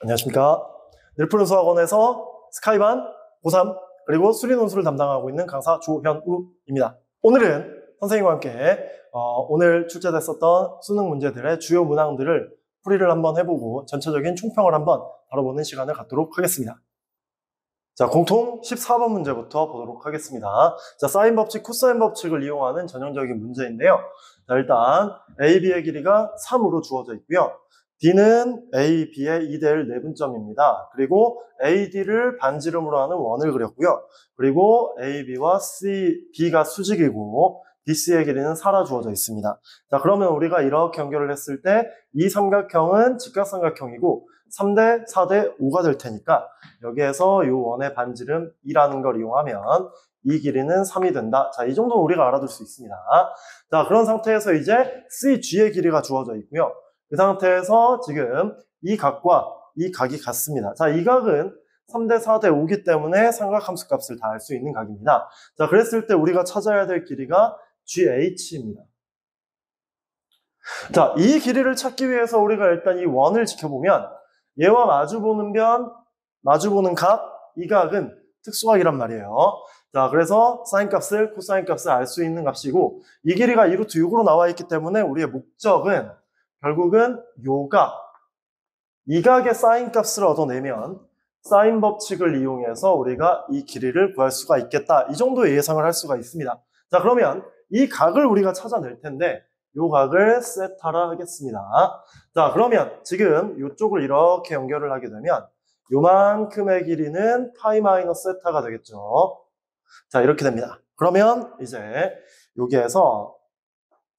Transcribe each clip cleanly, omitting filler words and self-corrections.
안녕하십니까. 늘푸른 수학원에서 스카이반, 고3, 그리고 수리논술을 담당하고 있는 강사 조현우입니다. 오늘은 선생님과 함께 오늘 출제됐었던 수능 문제들의 주요 문항들을 풀이를 한번 해보고 전체적인 총평을 한번 다뤄보는 시간을 갖도록 하겠습니다. 자, 공통 14번 문제부터 보도록 하겠습니다. 자, 사인 법칙, 코사인 법칙을 이용하는 전형적인 문제인데요. 자, 일단 A, B의 길이가 3으로 주어져 있고요. D는 A, B의 2대1 내분점입니다. 그리고 AD를 반지름으로 하는 원을 그렸고요. 그리고 A, B와 C, B가 수직이고 BC의 길이는 4라 주어져 있습니다. 자, 그러면 우리가 이렇게 연결을 했을 때 이 삼각형은 직각삼각형이고 3대 4대 5가 될 테니까 여기에서 이 원의 반지름 2라는 걸 이용하면 이 길이는 3이 된다. 자, 이 정도는 우리가 알아둘 수 있습니다. 자, 그런 상태에서 이제 CG의 길이가 주어져 있고요. 그 상태에서 지금 이 각과 이 각이 같습니다. 자, 이 각은 3대 4대 5기 때문에 삼각함수 값을 다 알 수 있는 각입니다. 자, 그랬을 때 우리가 찾아야 될 길이가 GH입니다. 자, 이 길이를 찾기 위해서 우리가 일단 이 원을 지켜보면 얘와 마주보는 각, 이 각은 특수각이란 말이에요. 자, 그래서 사인 값을, 코사인 값을 알 수 있는 값이고 이 길이가 2루트 6으로 나와 있기 때문에 우리의 목적은 결국은 요 각, 이 각의 사인 값을 얻어내면 사인 법칙을 이용해서 우리가 이 길이를 구할 수가 있겠다. 이 정도의 예상을 할 수가 있습니다. 자, 그러면 이 각을 우리가 찾아낼 텐데 요 각을 세타라 하겠습니다. 자, 그러면 지금 이쪽을 이렇게 연결을 하게 되면 요만큼의 길이는 파이 마이너스 세타가 되겠죠. 자, 이렇게 됩니다. 그러면 이제 여기에서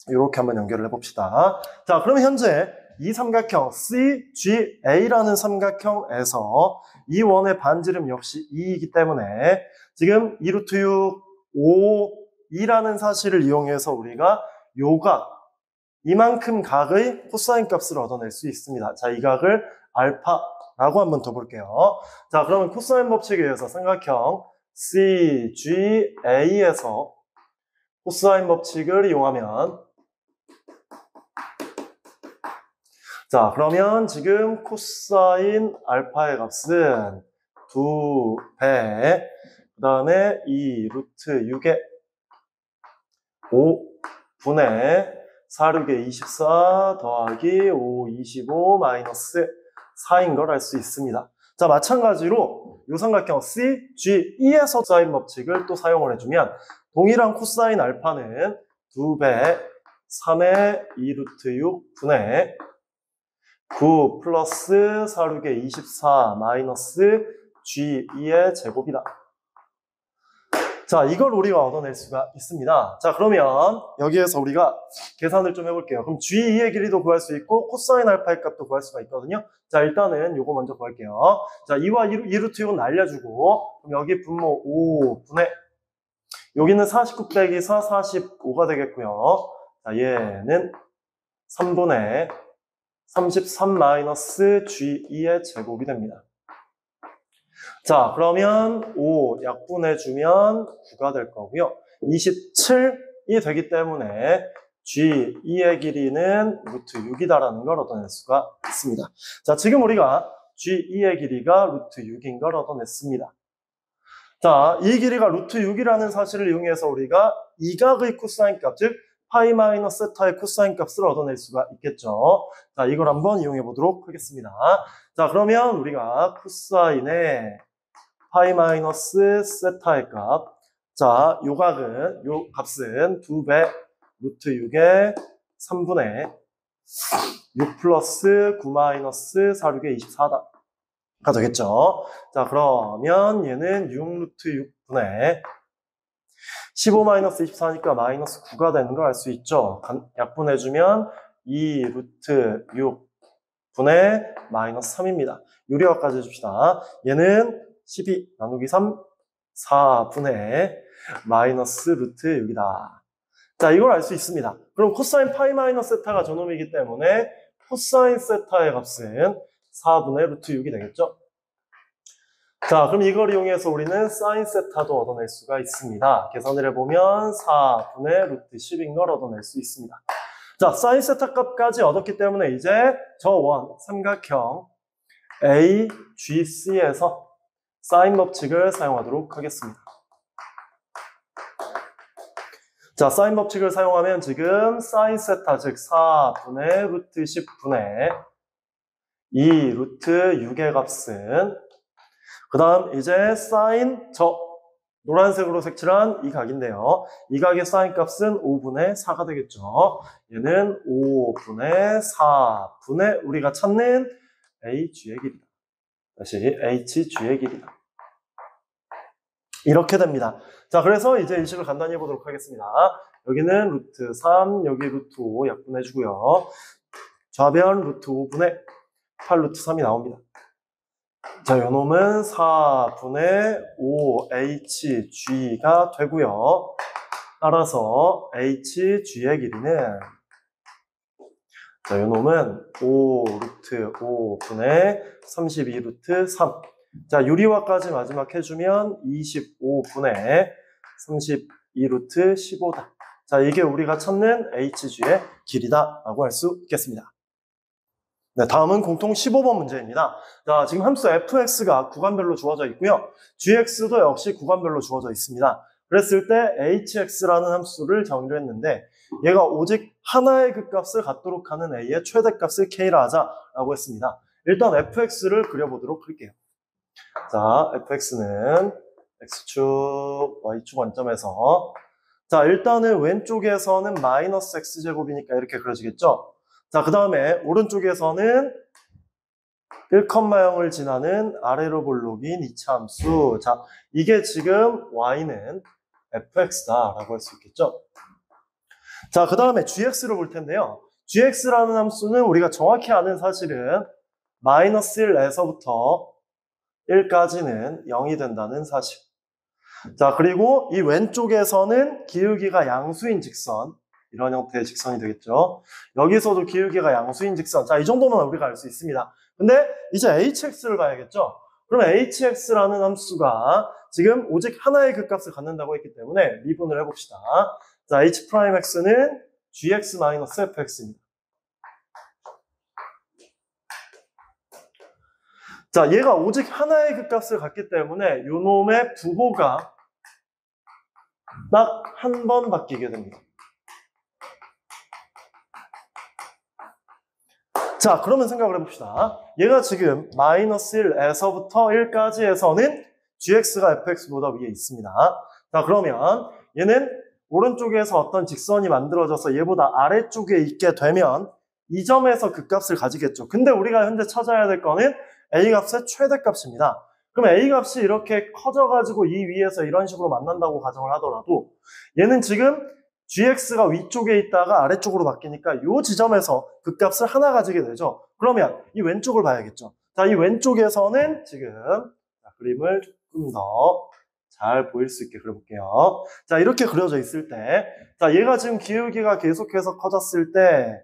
이렇게 한번 연결을 해봅시다. 자, 그러면 현재 이 삼각형 CGA라는 삼각형에서 이 원의 반지름 역시 2이기 때문에 지금 2루트 6, 5, 2라는 사실을 이용해서 우리가 요 각, 이만큼 각의 코사인 값을 얻어낼 수 있습니다. 자, 이 각을 알파라고 한번 더 볼게요. 자, 그러면 코사인 법칙에 의해서 삼각형 CGA에서 코사인 법칙을 이용하면 자, 그러면 지금 코사인 알파의 값은 2배, 그 다음에 2루트 6의 5분의 4, 6의 24 더하기 5, 25 마이너스 4인 걸 알 수 있습니다. 자, 마찬가지로 이 삼각형 CGE에서 사인 법칙을 또 사용을 해주면 동일한 코사인 알파는 2배 3의 2루트 6분의 9 플러스 4, 6의 24 마이너스 G2의 제곱이다. 자, 이걸 우리가 얻어낼 수가 있습니다. 자, 그러면 여기에서 우리가 계산을 좀 해볼게요. 그럼 G2의 길이도 구할 수 있고 코사인 알파의 값도 구할 수가 있거든요. 자, 일단은 요거 먼저 구할게요. 자, 2와 2루트 6은 날려주고 그럼 여기 분모 5분의 여기는 49 빼기 4, 45가 되겠고요. 자, 얘는 3분의 33 마이너스 G2의 제곱이 됩니다. 자, 그러면 5 약분해주면 9가 될 거고요. 27이 되기 때문에 G2의 길이는 루트 6이다라는 걸 얻어낼 수가 있습니다. 자, 지금 우리가 G2의 길이가 루트 6인 걸 얻어냈습니다. 자, 이 길이가 루트 6이라는 사실을 이용해서 우리가 이 각의 코사인 값, 즉 파이 마이너스 세타의 코사인 값을 얻어낼 수가 있겠죠. 자, 이걸 한번 이용해 보도록 하겠습니다. 자, 그러면 우리가 코사인의 파이 마이너스 세타의 값. 자, 요 값은 2배 루트 6의 3분의 6 플러스 9 마이너스 4, 6의 24가 되겠죠. 자, 그러면 얘는 6 루트 6분의 15 마이너스 24니까 마이너스 9가 되는 걸 알 수 있죠. 약분해주면 2 루트 6분의 마이너스 3입니다. 유리화까지 해줍시다. 얘는 12 나누기 3, 4분의 마이너스 루트 6이다. 자, 이걸 알 수 있습니다. 그럼 코사인 파이 마이너스 세타가 저놈이기 때문에 코사인 세타의 값은 4분의 루트 6이 되겠죠? 자, 그럼 이걸 이용해서 우리는 사인 세타도 얻어낼 수가 있습니다. 계산을 해보면 4분의 루트 10인 걸 얻어낼 수 있습니다. 자, 사인 세타 값까지 얻었기 때문에 이제 저 원, 삼각형 AGC에서 사인 법칙을 사용하도록 하겠습니다. 자, 사인 법칙을 사용하면 지금 사인 세타, 즉 4분의 루트 10분의 2 루트 6의 값은 그 다음 이제 사인 저 노란색으로 색칠한 이 각인데요. 이 각의 사인 값은 5분의 4가 되겠죠. 얘는 5분의 4분의 우리가 찾는 HG의 길이다. 다시 HG의 길이다. 이렇게 됩니다. 자, 그래서 이제 이 식을 간단히 해보도록 하겠습니다. 여기는 루트 3, 여기 루트 5 약분해주고요. 좌변 루트 5분의 8 루트 3이 나옵니다. 자, 요놈은 4분의 5HG가 되고요. 따라서 HG의 길이는 자, 요놈은 5 루트 5분의 32 루트 3. 자, 유리화까지 마지막 해주면 25분의 32 루트 15다. 자, 이게 우리가 찾는 HG의 길이다라고 할 수 있겠습니다. 네, 다음은 공통 15번 문제입니다. 자, 지금 함수 fx가 구간별로 주어져 있고요. gx도 역시 구간별로 주어져 있습니다. 그랬을 때 hx라는 함수를 정의를 했는데 얘가 오직 하나의 극값을 갖도록 하는 a의 최대값을 k라 하자라고 했습니다. 일단 fx를 그려보도록 할게요. 자, fx는 x축, y축 원점에서 자, 일단은 왼쪽에서는 마이너스 x제곱이니까 이렇게 그려지겠죠? 자, 그 다음에 오른쪽에서는 1,0을 지나는 아래로 볼록인 이차함수. 자, 이게 지금 y는 fx다라고 할 수 있겠죠? 자, 그 다음에 gx를 볼 텐데요. gx라는 함수는 우리가 정확히 아는 사실은 마이너스 1에서부터 1까지는 0이 된다는 사실. 자, 그리고 이 왼쪽에서는 기울기가 양수인 직선. 이런 형태의 직선이 되겠죠. 여기서도 기울기가 양수인 직선. 자, 이 정도만 우리가 알 수 있습니다. 근데 이제 hx를 봐야겠죠. 그러면 hx라는 함수가 지금 오직 하나의 극값을 갖는다고 했기 때문에 미분을 해봅시다. 자, h'x는 gx-fx입니다. 자, 얘가 오직 하나의 극값을 갖기 때문에 요놈의 부호가 딱 한 번 바뀌게 됩니다. 자, 그러면 생각을 해봅시다. 얘가 지금 마이너스 1에서부터 1까지에서는 gx가 fx보다 위에 있습니다. 자, 그러면 얘는 오른쪽에서 어떤 직선이 만들어져서 얘보다 아래쪽에 있게 되면 이 점에서 극값을 가지겠죠. 근데 우리가 현재 찾아야 될 거는 a값의 최대값입니다. 그럼 a값이 이렇게 커져가지고 이 위에서 이런 식으로 만난다고 가정을 하더라도 얘는 지금 gx가 위쪽에 있다가 아래쪽으로 바뀌니까 이 지점에서 극값을 하나 가지게 되죠. 그러면 이 왼쪽을 봐야겠죠. 자, 이 왼쪽에서는 지금 그림을 조금 더 잘 보일 수 있게 그려볼게요. 자, 이렇게 그려져 있을 때 자, 얘가 지금 기울기가 계속해서 커졌을 때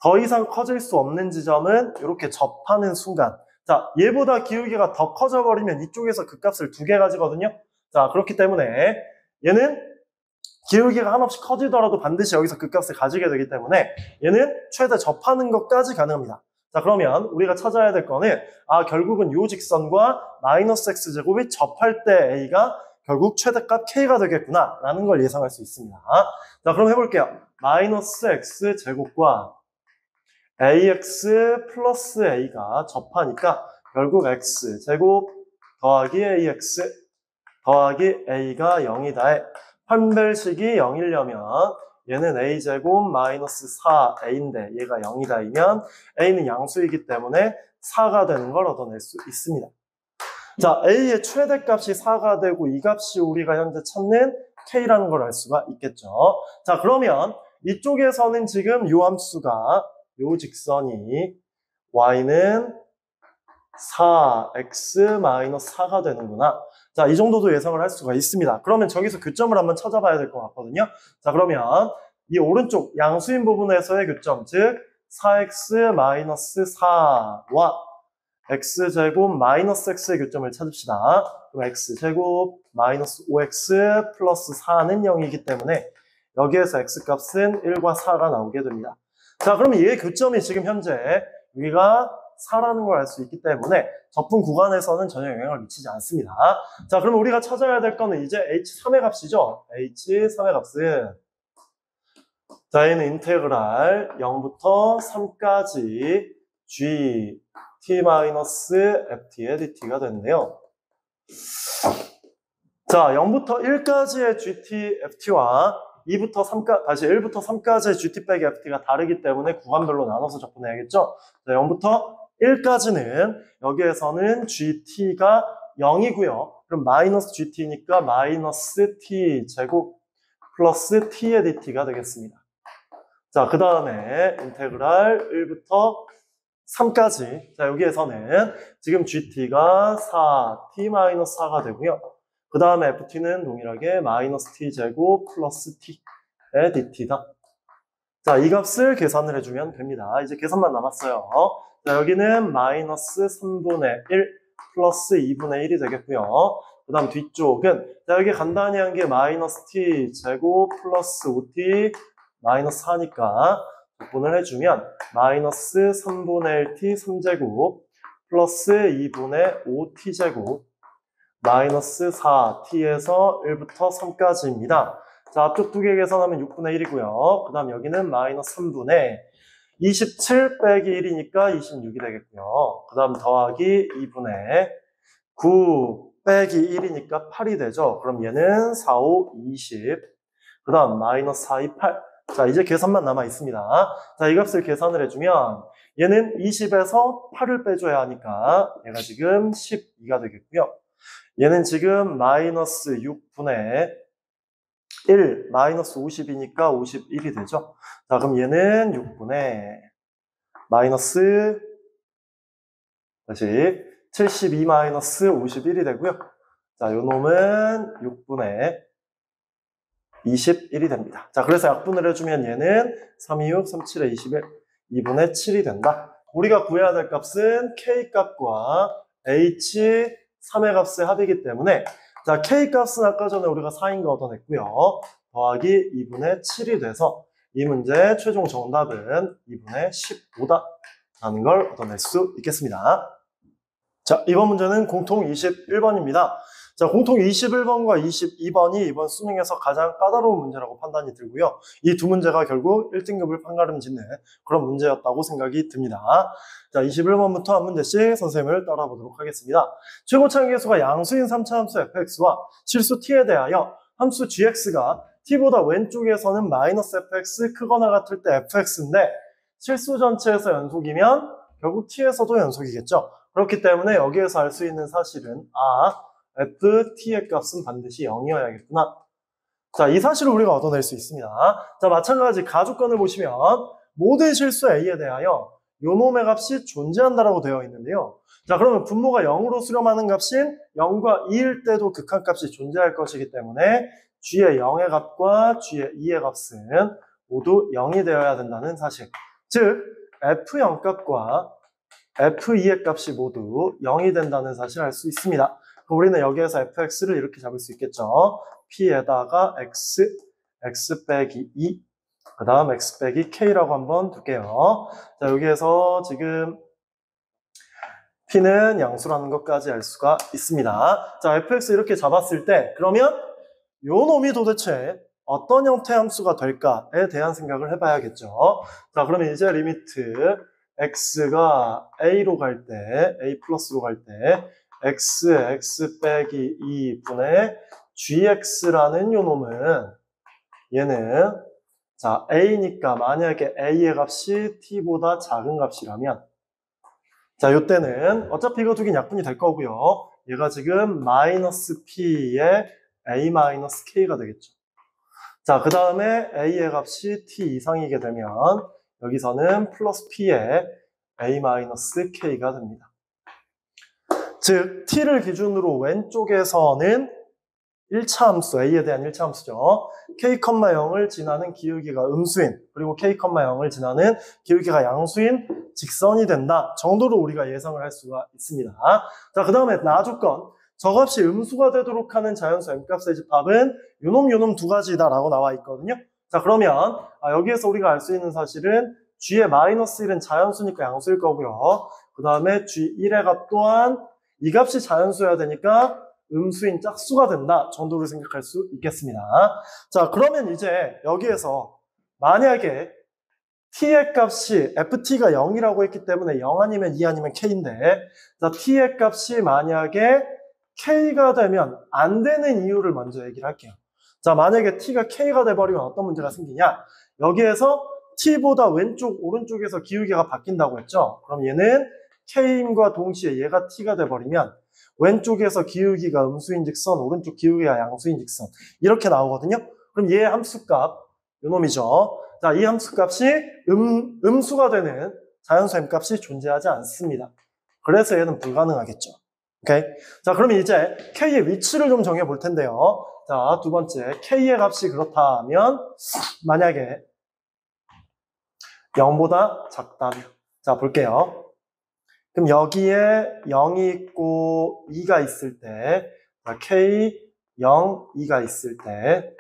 더 이상 커질 수 없는 지점은 이렇게 접하는 순간 자, 얘보다 기울기가 더 커져버리면 이쪽에서 극값을 2개 가지거든요. 자, 그렇기 때문에 얘는 기울기가 한없이 커지더라도 반드시 여기서 극값을 가지게 되기 때문에 얘는 최대 접하는 것까지 가능합니다. 자, 그러면 우리가 찾아야 될 거는 결국은 요 직선과 마이너스 x제곱이 접할 때 a가 결국 최대값 k가 되겠구나 라는 걸 예상할 수 있습니다. 자, 그럼 해볼게요. 마이너스 x제곱과 ax 플러스 a가 접하니까 결국 x제곱 더하기 ax 더하기 a가 0이다에 판별식이 0이려면 얘는 a제곱 마이너스 4a인데 얘가 0이다이면 a는 양수이기 때문에 4가 되는 걸 얻어낼 수 있습니다. 자, a의 최대값이 4가 되고 이 값이 우리가 현재 찾는 k라는 걸 알 수가 있겠죠. 자, 그러면 이쪽에서는 지금 요 함수가 요 직선이 y는 4x-4가 되는구나. 자, 이 정도도 예상을 할 수가 있습니다. 그러면 저기서 교점을 한번 찾아봐야 될 것 같거든요. 자, 그러면 이 오른쪽 양수인 부분에서의 교점, 즉 4x-4와 x제곱 마이너스 x의 교점을 찾읍시다. 그럼 x제곱 마이너스 5x 플러스 4는 0이기 때문에 여기에서 x값은 1과 4가 나오게 됩니다. 자, 그러면 얘의 교점이 지금 현재 여기가 4라는 걸 알 수 있기 때문에 적분 구간에서는 전혀 영향을 미치지 않습니다. 자, 그럼 우리가 찾아야 될 거는 이제 h3의 값이죠. h3의 값은 자, 얘는 인테그랄 0부터 3까지 gt-ft의 dt가 됐네요. 자, 0부터 1까지의 gt-ft와 2부터 3까지, 다시 1부터 3까지의 gt 빼기 ft가 다르기 때문에 구간별로 나눠서 접근해야겠죠? 자, 0부터 1까지는 여기에서는 gt가 0이고요. 그럼 마이너스 gt니까 마이너스 t 제곱 플러스 t의 dt가 되겠습니다. 자, 그 다음에 인테그랄 1부터 3까지. 자, 여기에서는 지금 gt가 4t-4가 되고요. 그 다음에 ft는 동일하게 마이너스 t 제곱 플러스 t의 dt다. 자, 이 값을 계산을 해주면 됩니다. 이제 계산만 남았어요. 자, 여기는 마이너스 3분의 1 플러스 2분의 1이 되겠고요. 그 다음 뒤쪽은, 자, 여기 간단히 한 게 마이너스 t 제곱 플러스 5t 마이너스 4니까 분을 해주면 마이너스 3분의 1t 3제곱 플러스 2분의 5t 제곱 마이너스 4t에서 1부터 3까지입니다. 자, 앞쪽 두 개 계산하면 6분의 1이고요. 그 다음 여기는 마이너스 3분의 27 빼기 1이니까 26이 되겠고요. 그 다음 더하기 2분의 9 빼기 1이니까 8이 되죠. 그럼 얘는 4, 5, 20. 그 다음 마이너스 4, 2, 8. 자, 이제 계산만 남아 있습니다. 자, 이 값을 계산을 해주면 얘는 20에서 8을 빼줘야 하니까 얘가 지금 12가 되겠고요. 얘는 지금 마이너스 6분의 1, 마이너스 50이니까 51이 되죠. 자, 그럼 얘는 6분의 마이너스 다시 72 마이너스 51이 되고요. 자, 요 놈은 6분의 21이 됩니다. 자, 그래서 약분을 해주면 얘는 3, 2, 6, 3, 7에 21, 2분의 7이 된다. 우리가 구해야 될 값은 K값과 H3의 값의 합이기 때문에 자, K값은 아까 전에 우리가 4인 거 얻어냈고요. 더하기 2분의 7이 돼서 이 문제의 최종 정답은 2분의 15다 라는 걸 얻어낼 수 있겠습니다. 자, 이번 문제는 공통 21번입니다. 자, 공통 21번과 22번이 이번 수능에서 가장 까다로운 문제라고 판단이 들고요. 이 두 문제가 결국 1등급을 판가름 짓는 그런 문제였다고 생각이 듭니다. 자, 21번부터 한 문제씩 선생님을 따라보도록 하겠습니다. 최고차항 계수가 양수인 3차 함수 fx와 실수 t에 대하여 함수 gx가 t보다 왼쪽에서는 마이너스 fx 크거나 같을 때 fx인데 실수 전체에서 연속이면 결국 t에서도 연속이겠죠. 그렇기 때문에 여기에서 알 수 있는 사실은 ft의 값은 반드시 0이어야겠구나. 자, 이 사실을 우리가 얻어낼 수 있습니다. 자, 마찬가지 가주권을 보시면 모든 실수 a에 대하여 요놈의 값이 존재한다라고 되어 있는데요. 자, 그러면 분모가 0으로 수렴하는 값인 0과 2일 때도 극한값이 존재할 것이기 때문에 g의 0의 값과 g의 2의 값은 모두 0이 되어야 된다는 사실. 즉, f0 값과 f2의 값이 모두 0이 된다는 사실을 알 수 있습니다. 우리는 여기에서 fx를 이렇게 잡을 수 있겠죠. p에다가 x 빼기 2, 그 다음 x 빼기 k라고 한번 둘게요. 자, 여기에서 지금 p는 양수라는 것까지 알 수가 있습니다. 자, fx 이렇게 잡았을 때 그러면 요 놈이 도대체 어떤 형태의 함수가 될까에 대한 생각을 해봐야겠죠. 자, 그러면 이제 리미트 x가 a로 갈 때, a 플러스로 갈 때 x 빼기 2분의 gx라는 요 놈은 얘는 자 a니까 만약에 a의 값이 t보다 작은 값이라면 자 요때는 어차피 이거 두긴 약분이 될 거고요. 얘가 지금 마이너스 p의 a 마이너스 k가 되겠죠. 자, 그 다음에 a의 값이 t 이상이게 되면 여기서는 플러스 p의 a 마이너스 k가 됩니다. 즉, t를 기준으로 왼쪽에서는 1차 함수, a에 대한 1차 함수죠. k,0을 지나는 기울기가 음수인, 그리고 k,0을 지나는 기울기가 양수인 직선이 된다 정도로 우리가 예상을 할 수가 있습니다. 자, 그 다음에 나조건. 저 값이 음수가 되도록 하는 자연수 m값의 집합은 요놈 두 가지다 라고 나와 있거든요. 자, 그러면 여기에서 우리가 알 수 있는 사실은 g의 마이너스 1은 자연수니까 양수일 거고요. 그 다음에 g1의 값 또한 이 값이 자연수여야 되니까 음수인 짝수가 된다 정도로 생각할 수 있겠습니다. 자, 그러면 이제 여기에서 만약에 t의 값이 ft가 0이라고 했기 때문에 0 아니면 2 아니면 k인데, 자, t의 값이 만약에 k가 되면 안 되는 이유를 먼저 얘기를 할게요. 자, 만약에 t가 k가 돼버리면 어떤 문제가 생기냐? 여기에서 t보다 왼쪽, 오른쪽에서 기울기가 바뀐다고 했죠? 그럼 얘는 k임과 동시에 얘가 t가 돼버리면 왼쪽에서 기울기가 음수인직선, 오른쪽 기울기가 양수인직선 이렇게 나오거든요. 그럼 얘의 함수값, 요 놈이죠. 자, 이 함수값이 음수가 되는 자연수 m값이 존재하지 않습니다. 그래서 얘는 불가능하겠죠. 오케이? 자, 그러면 이제 k의 위치를 좀 정해 볼 텐데요. 자, 두 번째, k의 값이 그렇다면 만약에 0보다 작다면, 자, 볼게요. 그럼 여기에 0이 있고 2가 있을 때, 자, k, 0, 2가 있을 때,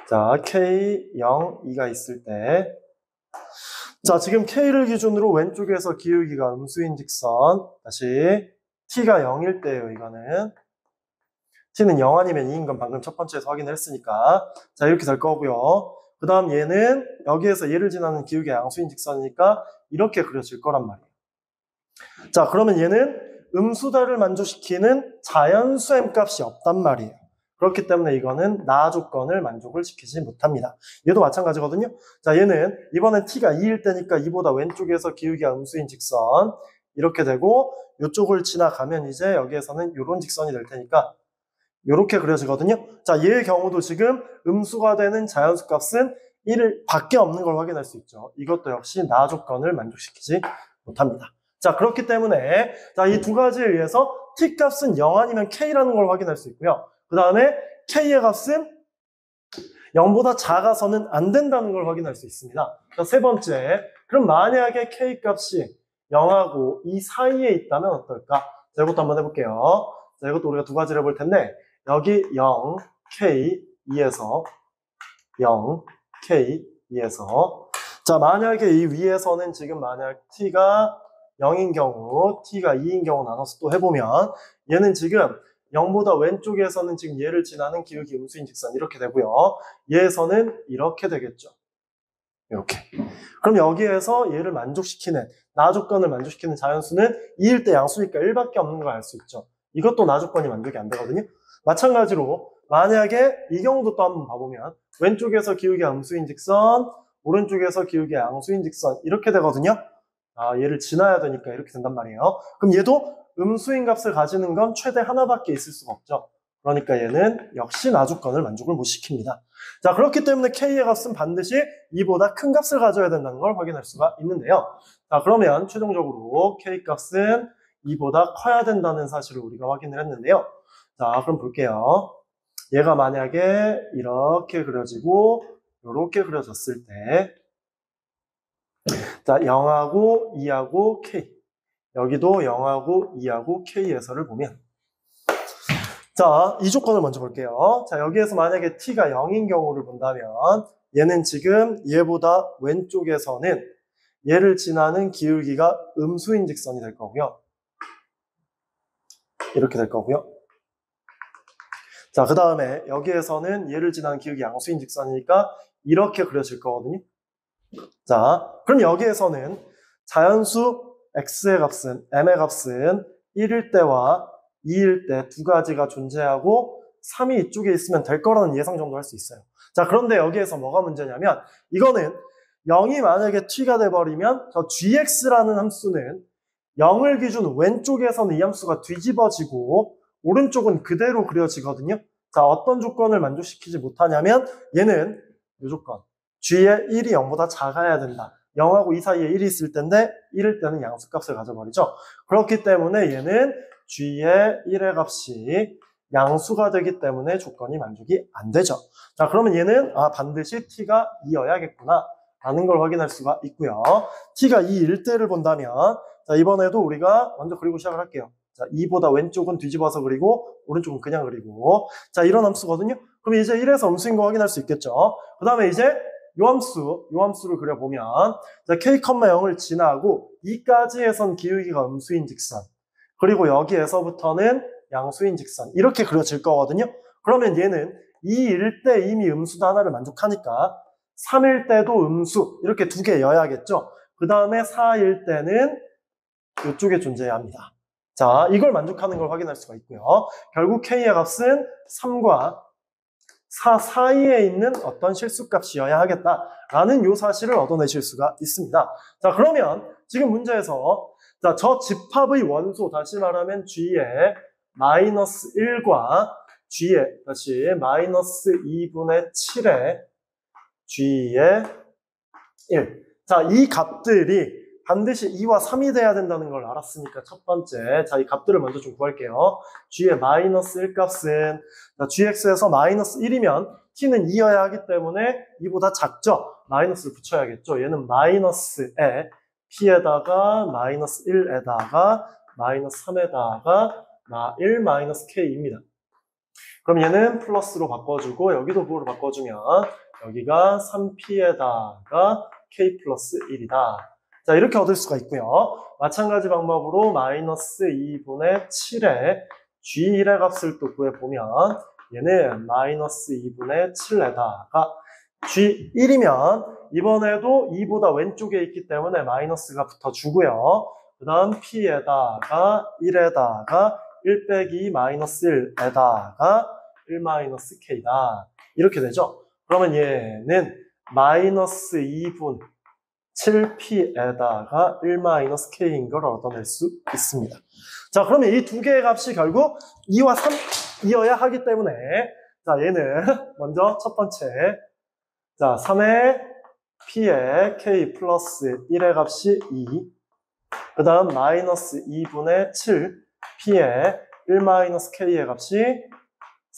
자, k, 0, 2가 있을 때, 자, 지금 k를 기준으로 왼쪽에서 기울기가 음수인직선, 다시 t가 0일 때예요, 이거는. t는 0 아니면 2인 건 방금 첫 번째에서 확인을 했으니까. 자, 이렇게 될 거고요. 그 다음 얘는 여기에서 얘를 지나는 기울기가 양수인직선이니까 이렇게 그려질 거란 말이에요. 자, 그러면 얘는 음수다를 만족시키는 자연수 m값이 없단 말이에요. 그렇기 때문에 이거는 나 조건을 만족을 시키지 못합니다. 얘도 마찬가지거든요. 자, 얘는 이번엔 t가 2일 때니까 2보다 왼쪽에서 기울기가 음수인 직선 이렇게 되고 이쪽을 지나가면 이제 여기에서는 이런 직선이 될 테니까 이렇게 그려지거든요. 자, 얘의 경우도 지금 음수가 되는 자연수 값은 1을 밖에 없는 걸 확인할 수 있죠. 이것도 역시 나 조건을 만족시키지 못합니다. 자, 그렇기 때문에 자, 이 두 가지에 의해서 t 값은 0 아니면 k라는 걸 확인할 수 있고요. 그 다음에 k의 값은 0보다 작아서는 안 된다는 걸 확인할 수 있습니다. 자, 세 번째, 그럼 만약에 k 값이 0하고 이 사이에 있다면 어떨까? 자, 이것도 한번 해볼게요. 자, 이것도 우리가 두 가지를 해볼 텐데 여기 0, k, 2에서 0, k, 2에서 자, 만약에 이 위에서는 지금 만약 t가 0인 경우, t가 2인 경우 나눠서 또 해보면 얘는 지금 0보다 왼쪽에서는 지금 얘를 지나는 기울기 음수인 직선 이렇게 되고요. 얘에서는 이렇게 되겠죠. 이렇게. 그럼 여기에서 얘를 만족시키는, 나 조건을 만족시키는 자연수는 2일 때 양수니까 1밖에 없는 걸 알 수 있죠. 이것도 나 조건이 만족이 안 되거든요. 마찬가지로 만약에 이 경우도 또 한번 봐보면 왼쪽에서 기울기가 음수인 직선, 오른쪽에서 기울기가 양수인 직선 이렇게 되거든요. 얘를 지나야 되니까 이렇게 된단 말이에요. 그럼 얘도 음수인 값을 가지는 건 최대 하나밖에 있을 수가 없죠. 그러니까 얘는 역시 나 조건을 만족을 못 시킵니다. 자, 그렇기 때문에 k의 값은 반드시 2보다 큰 값을 가져야 된다는 걸 확인할 수가 있는데요. 자, 그러면 최종적으로 k 값은 2보다 커야 된다는 사실을 우리가 확인을 했는데요. 자, 그럼 볼게요. 얘가 만약에 이렇게 그려지고 이렇게 그려졌을 때 자, 0하고 2하고 k 여기도 0하고 2하고 k에서를 보면 자, 이 조건을 먼저 볼게요. 자, 여기에서 만약에 t가 0인 경우를 본다면 얘는 지금 얘보다 왼쪽에서는 얘를 지나는 기울기가 음수인 직선이 될 거고요. 이렇게 될 거고요. 자, 그 다음에 여기에서는 얘를 지나는 기울기 양수인 직선이니까 이렇게 그려질 거거든요. 자, 그럼 여기에서는 자연수 x의 값은, m의 값은 1일 때와 2일 때 두 가지가 존재하고 3이 이쪽에 있으면 될 거라는 예상 정도 할 수 있어요. 자, 그런데 여기에서 뭐가 문제냐면 이거는 0이 만약에 t가 돼버리면 저 gx라는 함수는 0을 기준 왼쪽에서는 이 함수가 뒤집어지고 오른쪽은 그대로 그려지거든요. 자, 어떤 조건을 만족시키지 못하냐면 얘는 이 조건 g의 1이 0보다 작아야 된다. 0하고 2 사이에 1이 있을 텐데 1일 때는 양수값을 가져버리죠. 그렇기 때문에 얘는 g의 1의 값이 양수가 되기 때문에 조건이 만족이 안 되죠. 자, 그러면 얘는 반드시 t가 2여야겠구나 라는 걸 확인할 수가 있고요. t가 2일 때를 본다면 자, 이번에도 우리가 먼저 그리고 시작을 할게요. 자, 2보다 왼쪽은 뒤집어서 그리고 오른쪽은 그냥 그리고 자, 이런 함수거든요. 그럼 이제 1에서 음수인 거 확인할 수 있겠죠. 그 다음에 이제 요함수를 그려보면, 자, k, 0을 지나고 2까지에선 기울기가 음수인 직선, 그리고 여기에서부터는 양수인 직선, 이렇게 그려질 거거든요. 그러면 얘는 2일 때 이미 음수도 하나를 만족하니까 3일 때도 음수, 이렇게 두 개여야겠죠. 그 다음에 4일 때는 이쪽에 존재해야 합니다. 자, 이걸 만족하는 걸 확인할 수가 있고요. 결국 k의 값은 3과 4 사이에 있는 어떤 실수값이어야 하겠다라는 요 사실을 얻어내실 수가 있습니다. 자, 그러면 지금 문제에서 자, 저 집합의 원소, 다시 말하면 g의 마이너스 1과 g의 다시 마이너스 2분의 7의 g의 1. 자, 이 값들이 반드시 2와 3이 돼야 된다는 걸 알았으니까 첫 번째, 자, 이 값들을 먼저 좀 구할게요. g의 마이너스 1 값은 자, gx에서 마이너스 1이면 t는 2여야 하기 때문에 2보다 작죠? 마이너스를 붙여야겠죠? 얘는 마이너스에 p에다가 마이너스 1에다가 마이너스 3에다가 1 마이너스 k입니다. 그럼 얘는 플러스로 바꿔주고 여기도 부호로 바꿔주면 여기가 3p에다가 k 플러스 1이다. 자, 이렇게 얻을 수가 있고요. 마찬가지 방법으로 마이너스 2분의 7의 g1의 값을 또 구해보면 얘는 마이너스 2분의 7에다가 g1이면 이번에도 2보다 왼쪽에 있기 때문에 마이너스가 붙어주고요. 그 다음 p에다가 1에다가 1 빼기 마이너스 1에다가 1 마이너스 k다. 이렇게 되죠. 그러면 얘는 마이너스 2분 7p에다가 1-k인 걸 얻어낼 수 있습니다. 자, 그러면 이 두 개의 값이 결국 2와 3이어야 하기 때문에 자, 얘는 먼저 첫 번째 자, 3의 p의 k 플러스 1의 값이 2, 그 다음 마이너스 2분의 7 p의 1-k의 값이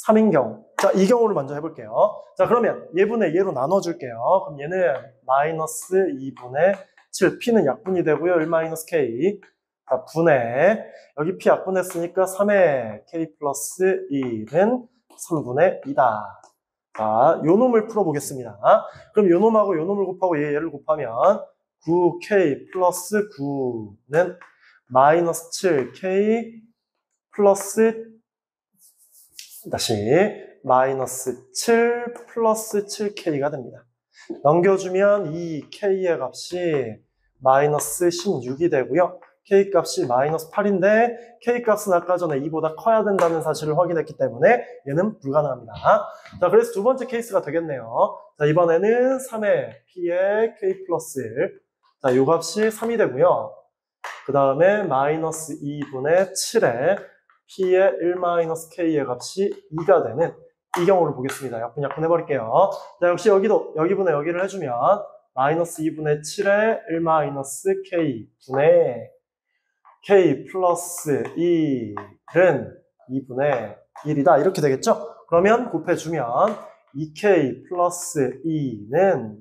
3인 경우. 자, 이 경우를 먼저 해볼게요. 자, 그러면 얘분의 얘로 나눠줄게요. 그럼 얘는 마이너스 2분의 7, p는 약분이 되고요. 1-k. 자, 분의, 여기 p 약분했으니까 3의 k 플러스 1은 3분의 2다. 자, 요 놈을 풀어보겠습니다. 그럼 요 놈하고 요 놈을 곱하고 얘를 곱하면 9k 플러스 9는 마이너스 7k 플러스 다시 마이너스 7 플러스 7k가 됩니다. 넘겨주면 이 k의 값이 마이너스 16이 되고요. k 값이 마이너스 8인데 k 값은 아까 전에 2보다 커야 된다는 사실을 확인했기 때문에 얘는 불가능합니다. 자, 그래서 두 번째 케이스가 되겠네요. 자, 이번에는 3의 p의 k 플러스 1. 자, 요 값이 3이 되고요. 그 다음에 마이너스 2분의 7의 p의 1-k의 값이 2가 되는 이 경우를 보겠습니다. 약분 해버릴게요. 자, 역시 여기도 여기분의 여기를 해주면 마이너스 2분의 7의 1-k 분의 k 플러스 1은 2분의 1이다. 이렇게 되겠죠? 그러면 곱해주면 2k 플러스 2는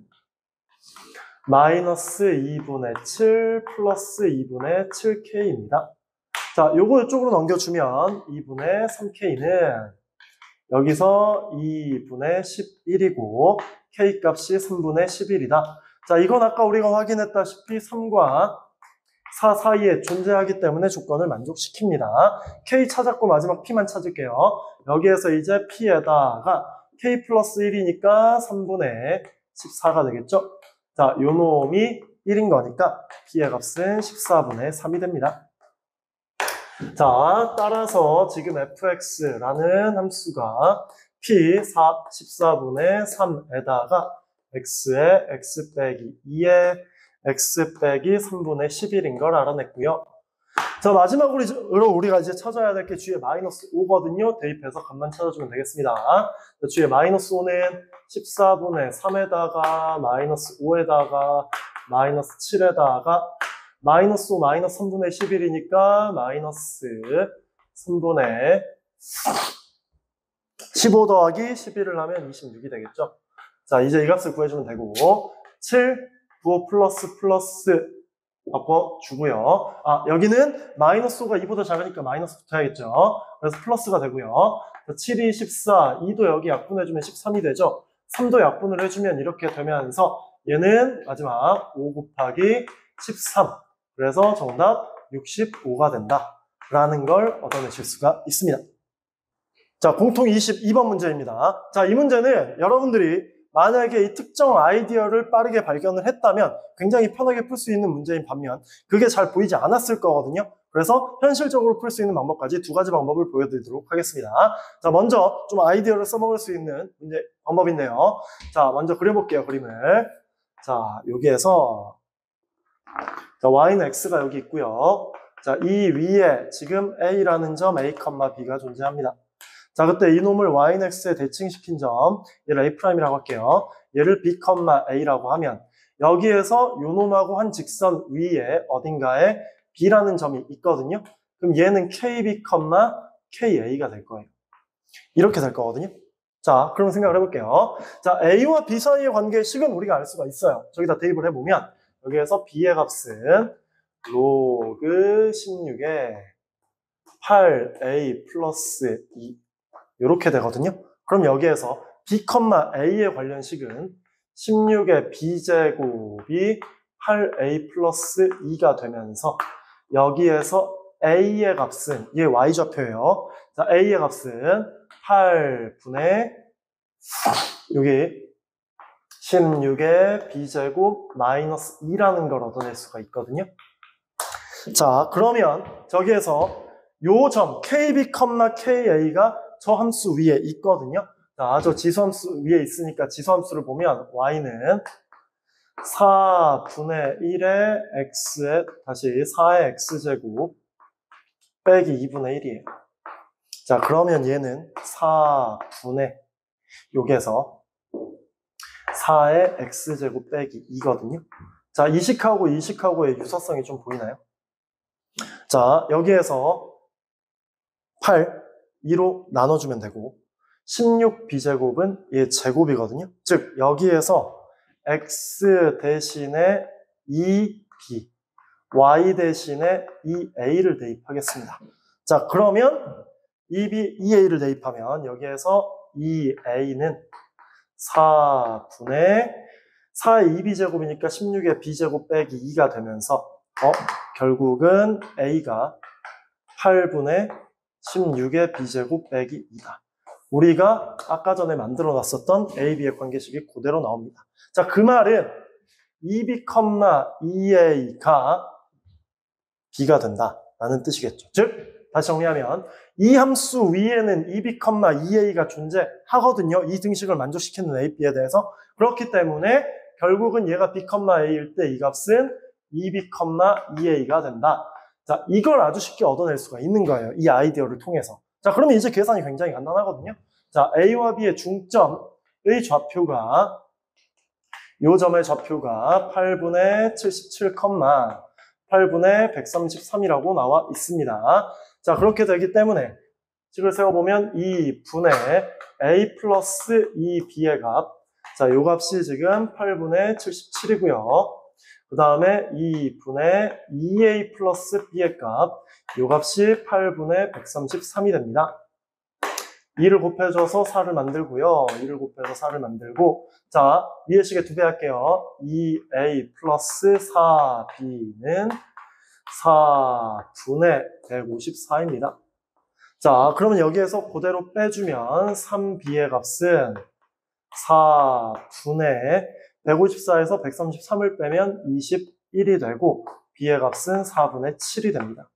마이너스 2분의 7 플러스 2분의 7k입니다. 자, 요거 이쪽으로 넘겨주면 2분의 3k는 여기서 2분의 11이고 k 값이 3분의 11이다. 자, 이건 아까 우리가 확인했다시피 3과 4 사이에 존재하기 때문에 조건을 만족시킵니다. k 찾았고 마지막 p만 찾을게요. 여기에서 이제 p에다가 k 플러스 1이니까 3분의 14가 되겠죠? 자, 요 놈이 1인 거니까 p의 값은 14분의 3이 됩니다. 자, 따라서 지금 fx라는 함수가 p 14분의 3에다가 x의 x 빼기 2의 x 빼기 3분의 11인 걸 알아냈고요. 자, 마지막으로 우리가 이제 찾아야 될 게 g의 마이너스 5거든요. 대입해서 값만 찾아주면 되겠습니다. 자, g의 마이너스 5는 14분의 3에다가 마이너스 5에다가 마이너스 7에다가 마이너스 5 마이너스 3분의 11이니까 마이너스 3분의 15 더하기 11을 하면 26이 되겠죠. 자, 이제 이 값을 구해주면 되고 7, 9 플러스 바꿔주고요. 여기는 마이너스 5가 2보다 작으니까 마이너스 붙어야겠죠. 그래서 플러스가 되고요. 7이 14, 2도 여기 약분해주면 13이 되죠. 3도 약분을 해주면 이렇게 되면서 얘는 마지막 5 곱하기 13. 그래서 정답 65가 된다. 라는 걸 얻어내실 수가 있습니다. 자, 공통 22번 문제입니다. 자, 이 문제는 여러분들이 만약에 이 특정 아이디어를 빠르게 발견을 했다면 굉장히 편하게 풀 수 있는 문제인 반면 그게 잘 보이지 않았을 거거든요. 그래서 현실적으로 풀 수 있는 방법까지 두 가지 방법을 보여드리도록 하겠습니다. 자, 먼저 좀 아이디어를 써먹을 수 있는 문제 방법인데요. 자, 먼저 그려볼게요, 그림을. 자, 여기에서 자, y는 x가 여기 있고요. 자, 이 위에 지금 a라는 점 a, b가 존재합니다. 자, 그때 이놈을 y는 x에 대칭시킨 점, 얘를 a'이라고 할게요. 얘를 b, a라고 하면 여기에서 요놈하고 한 직선 위에 어딘가에 b라는 점이 있거든요. 그럼 얘는 kb, ka가 될 거예요. 이렇게 될 거거든요. 자, 그럼 생각을 해볼게요. 자, a와 b 사이의 관계의 식은 우리가 알 수가 있어요. 저기다 대입을 해보면 여기에서 b의 값은 로그 16에 8a 플러스 2 이렇게 되거든요. 그럼 여기에서 b, a의 관련 식은 16의 b제곱이 8a 플러스 2가 되면서 여기에서 a의 값은 얘 y좌표예요. 자, a의 값은 8분의 여기 16의 b제곱 마이너스 2라는 걸 얻어낼 수가 있거든요. 자, 그러면 저기에서 요 점 kb, ka가 저 함수 위에 있거든요. 자, 저 지수함수 위에 있으니까 지수함수를 보면 y는 4분의 1의 x에 다시 4의 x제곱 빼기 2분의 1이에요. 자, 그러면 얘는 4분의 여기에서 4의 x제곱 빼기 2거든요. 자, 이식하고의 유사성이 좀 보이나요? 자, 여기에서 8, 2로 나눠주면 되고 16b제곱은 얘 제곱이거든요. 즉, 여기에서 x 대신에 2b, y 대신에 2a를 대입하겠습니다. 자, 그러면 2a를 대입하면 여기에서 2a는 4분의 4의 2b제곱이니까 16의 b제곱 빼기 2가 되면서 결국은 a가 8분의 16의 b제곱 빼기 2다. 우리가 아까 전에 만들어 놨었던 a, b의 관계식이 그대로 나옵니다. 자, 그 말은 2b, 2a가 b가 된다라는 뜻이겠죠. 즉, 다시 정리하면 이 함수 위에는 2b, 2a가 존재하거든요. 이 등식을 만족시키는 a, b에 대해서. 그렇기 때문에 결국은 얘가 b, a일 때 이 값은 2b, 2a가 된다. 자, 이걸 아주 쉽게 얻어낼 수가 있는 거예요. 이 아이디어를 통해서. 자, 그러면 이제 계산이 굉장히 간단하거든요. 자, a와 b의 중점의 좌표가 요 점의 좌표가 8분의 77, 8분의 133이라고 나와 있습니다. 자, 그렇게 되기 때문에 식을 세워보면 2분의 a 플러스 2b의 값. 자, 요 값이 지금 8분의 77이고요. 그 다음에 2분의 2a 플러스 b의 값. 요 값이 8분의 133이 됩니다. 2를 곱해줘서 4를 만들고요. 2를 곱해서 4를 만들고, 자, 위의 식에 2배 할게요. 2a 플러스 4b는 4분의 154입니다. 자, 그러면 여기에서 그대로 빼주면 3b의 값은 4분의 154에서 133을 빼면 21이 되고 b의 값은 4분의 7이 됩니다.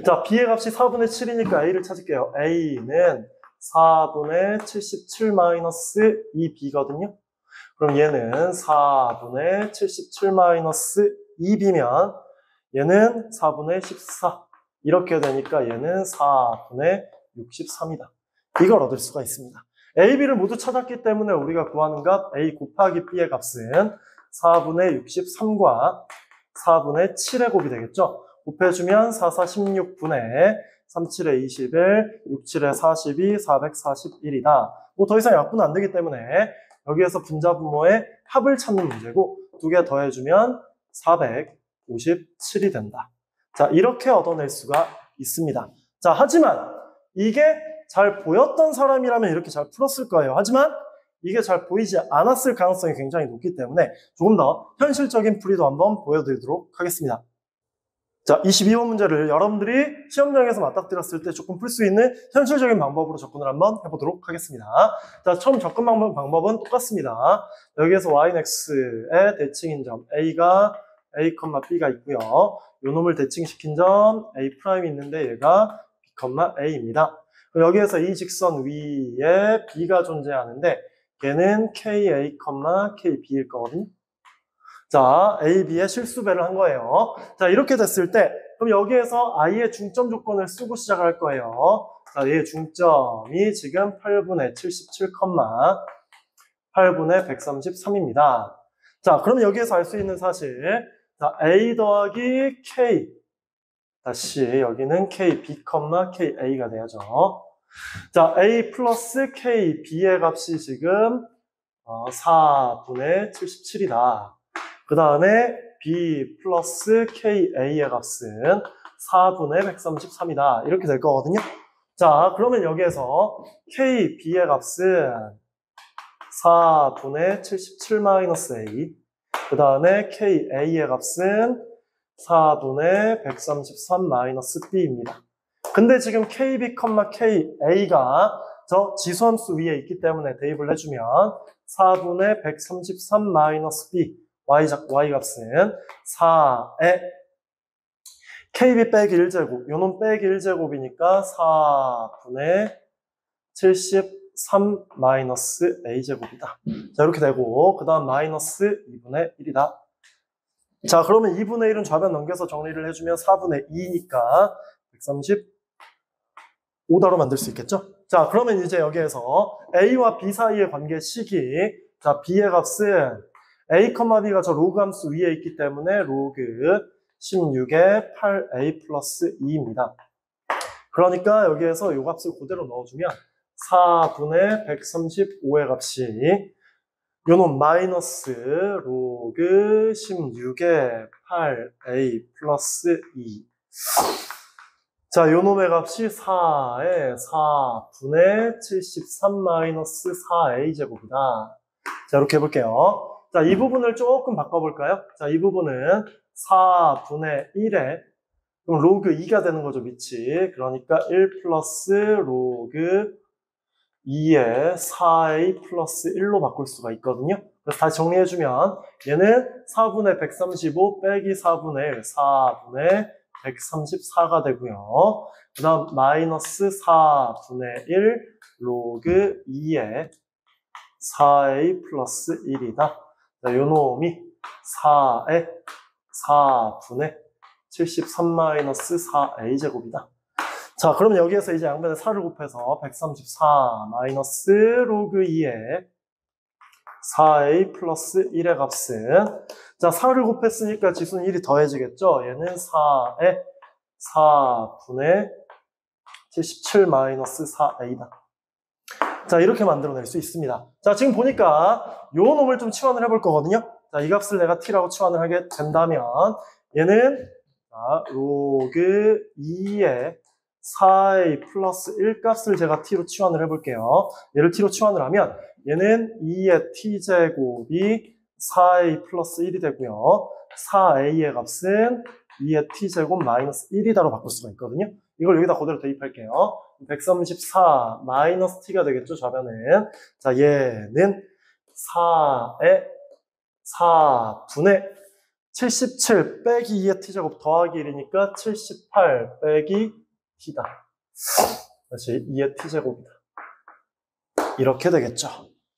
자, b의 값이 4분의 7이니까 a를 찾을게요. a는 4분의 77 마이너스 2b거든요. 그럼 얘는 4분의 77 마이너스 2b면 얘는 4분의 14. 이렇게 되니까 얘는 4분의 63이다. 이걸 얻을 수가 있습니다. a, b를 모두 찾았기 때문에 우리가 구하는 값 a 곱하기 b의 값은 4분의 63과 4분의 7의 곱이 되겠죠. 곱해주면 4, 4, 16분의 3, 7에 21, 6, 7에 42, 441이다. 뭐 더 이상 약분은 안 되기 때문에 여기에서 분자분모의 합을 찾는 문제고 두 개 더해주면 457이 된다. 자, 이렇게 얻어낼 수가 있습니다. 자, 하지만 이게 잘 보였던 사람이라면 이렇게 잘 풀었을 거예요. 하지만 이게 잘 보이지 않았을 가능성이 굉장히 높기 때문에 조금 더 현실적인 풀이도 한번 보여드리도록 하겠습니다. 자, 22번 문제를 여러분들이 시험장에서 맞닥뜨렸을 때 조금 풀 수 있는 현실적인 방법으로 접근을 한번 해보도록 하겠습니다. 자, 처음 접근 방법은 똑같습니다. 여기에서 yx의 대칭인 점 a가 a, b가 있고요. 요 놈을 대칭시킨 점 a' 있는데 얘가 b, a입니다. 그럼 여기에서 이 직선 위에 b가 존재하는데 얘는 ka, kb일 거거든요. 자, A, B의 실수배를 한 거예요. 자, 이렇게 됐을 때, 그럼 여기에서 I의 중점 조건을 쓰고 시작을 할 거예요. 자, 얘의 중점이 지금 8분의 77, 8분의 133입니다. 자, 그럼 여기에서 알 수 있는 사실, 자, A 더하기 K, 다시 여기는 K, B, KA가 돼야죠. 자, A 플러스 K, B의 값이 지금 4분의 77이다. 그 다음에 B 플러스 KA의 값은 4분의 133이다. 이렇게 될 거거든요. 자, 그러면 여기에서 KB의 값은 4분의 77-A. 그 다음에 KA의 값은 4분의 133-B입니다. 근데 지금 KB, KA가 저 지수함수 위에 있기 때문에 대입을 해주면 4분의 133-B. y 값은 4에 KB 빼기 1제곱, 요놈 빼기 1제곱이니까 4분의 73 마이너스 A제곱이다. 자, 이렇게 되고, 그 다음 마이너스 2분의 1이다. 자, 그러면 2분의 1은 좌변 넘겨서 정리를 해주면 4분의 2니까 135다로 만들 수 있겠죠? 자, 그러면 이제 여기에서 A와 B 사이의 관계식이, 자, B의 값은 A, B가 저 로그 함수 위에 있기 때문에 로그 16에 8A 플러스 2입니다. 그러니까 여기에서 이 값을 그대로 넣어주면 4분의 135의 값이 요놈 마이너스 로그 16에 8A 플러스 2. 자, 요놈의 값이 4에 4분의 73 마이너스 4A 제곱이다. 자, 이렇게 해볼게요. 자, 이 부분을 조금 바꿔볼까요? 자, 이 부분은 4분의 1에, 그럼 로그 2가 되는 거죠, 밑이. 그러니까 1 플러스 로그 2에 4a 플러스 1로 바꿀 수가 있거든요. 그래서 다시 정리해주면, 얘는 4분의 135 빼기 4분의 1, 4분의 134가 되고요. 그 다음, 마이너스 4분의 1 로그 2에 4a 플러스 1이다. 자, 요 놈이 4에 4분의 73-4a 제곱이다. 자, 그러면 여기에서 이제 양변에 4를 곱해서 134 마이너스 로그 2에 4a 플러스 1의 값은, 자, 4를 곱했으니까 지수는 1이 더해지겠죠? 얘는 4에 4분의 77 마이너스 4a다. 자, 이렇게 만들어낼 수 있습니다. 자, 지금 보니까 요 놈을 좀 치환을 해볼 거거든요. 자, 이 값을 내가 t라고 치환을 하게 된다면 얘는 자, 로그 2의 4a 플러스 1 값을 제가 t로 치환을 해볼게요. 얘를 t로 치환을 하면 얘는 2의 t제곱이 4a 플러스 1이 되고요. 4a의 값은 2의 t제곱 마이너스 1이다로 바꿀 수가 있거든요. 이걸 여기다 그대로 대입할게요. 134 마이너스 t가 되겠죠, 좌변은. 자, 얘는 4의 4분의 77 빼기 2의 t제곱 더하기 1이니까 78 빼기 t다. 다시 2의 t제곱이다. 이렇게 되겠죠.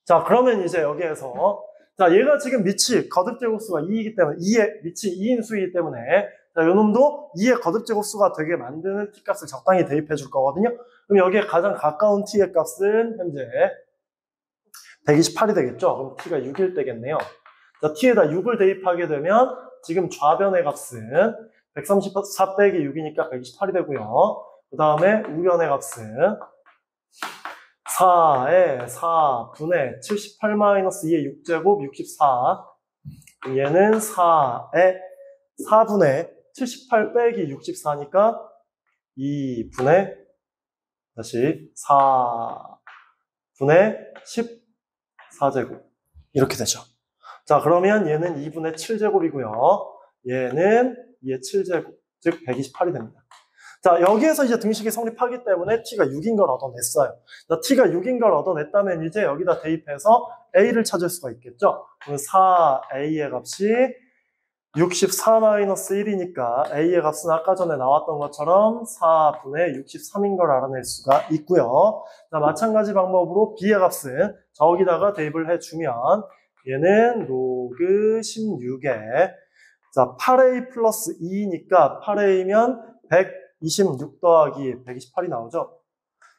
자, 그러면 이제 여기에서 자, 얘가 지금 밑이 거듭제곱수가 2이기 때문에 2의 밑이 2인 수이기 때문에 자, 요놈도 2의 거듭제곱수가 되게 만드는 t값을 적당히 대입해 줄 거거든요. 그럼 여기에 가장 가까운 t의 값은 현재 128이 되겠죠. 그럼 t가 6일 때겠네요. 자, t에다 6을 대입하게 되면 지금 좌변의 값은 134 빼기 6이니까 128이 되고요. 그 다음에 우변의 값은 4에 4분의 78-2의 6제곱 64 얘는 4에 4분의 78 빼기 64니까 2분의 다시 4분의 14제곱 이렇게 되죠. 자, 그러면 얘는 2분의 7제곱이고요. 얘는 2의 7제곱, 즉 128이 됩니다. 자, 여기에서 이제 등식이 성립하기 때문에 t가 6인 걸 얻어냈어요. 자, t가 6인 걸 얻어냈다면 이제 여기다 대입해서 a를 찾을 수가 있겠죠. 그럼 4a의 값이 64-1이니까 a의 값은 아까 전에 나왔던 것처럼 4분의 63인 걸 알아낼 수가 있고요. 자, 마찬가지 방법으로 b의 값은 저기다가 대입을 해주면 얘는 로그 16에 자 8a 플러스 2니까 8a면 126 더하기 128이 나오죠.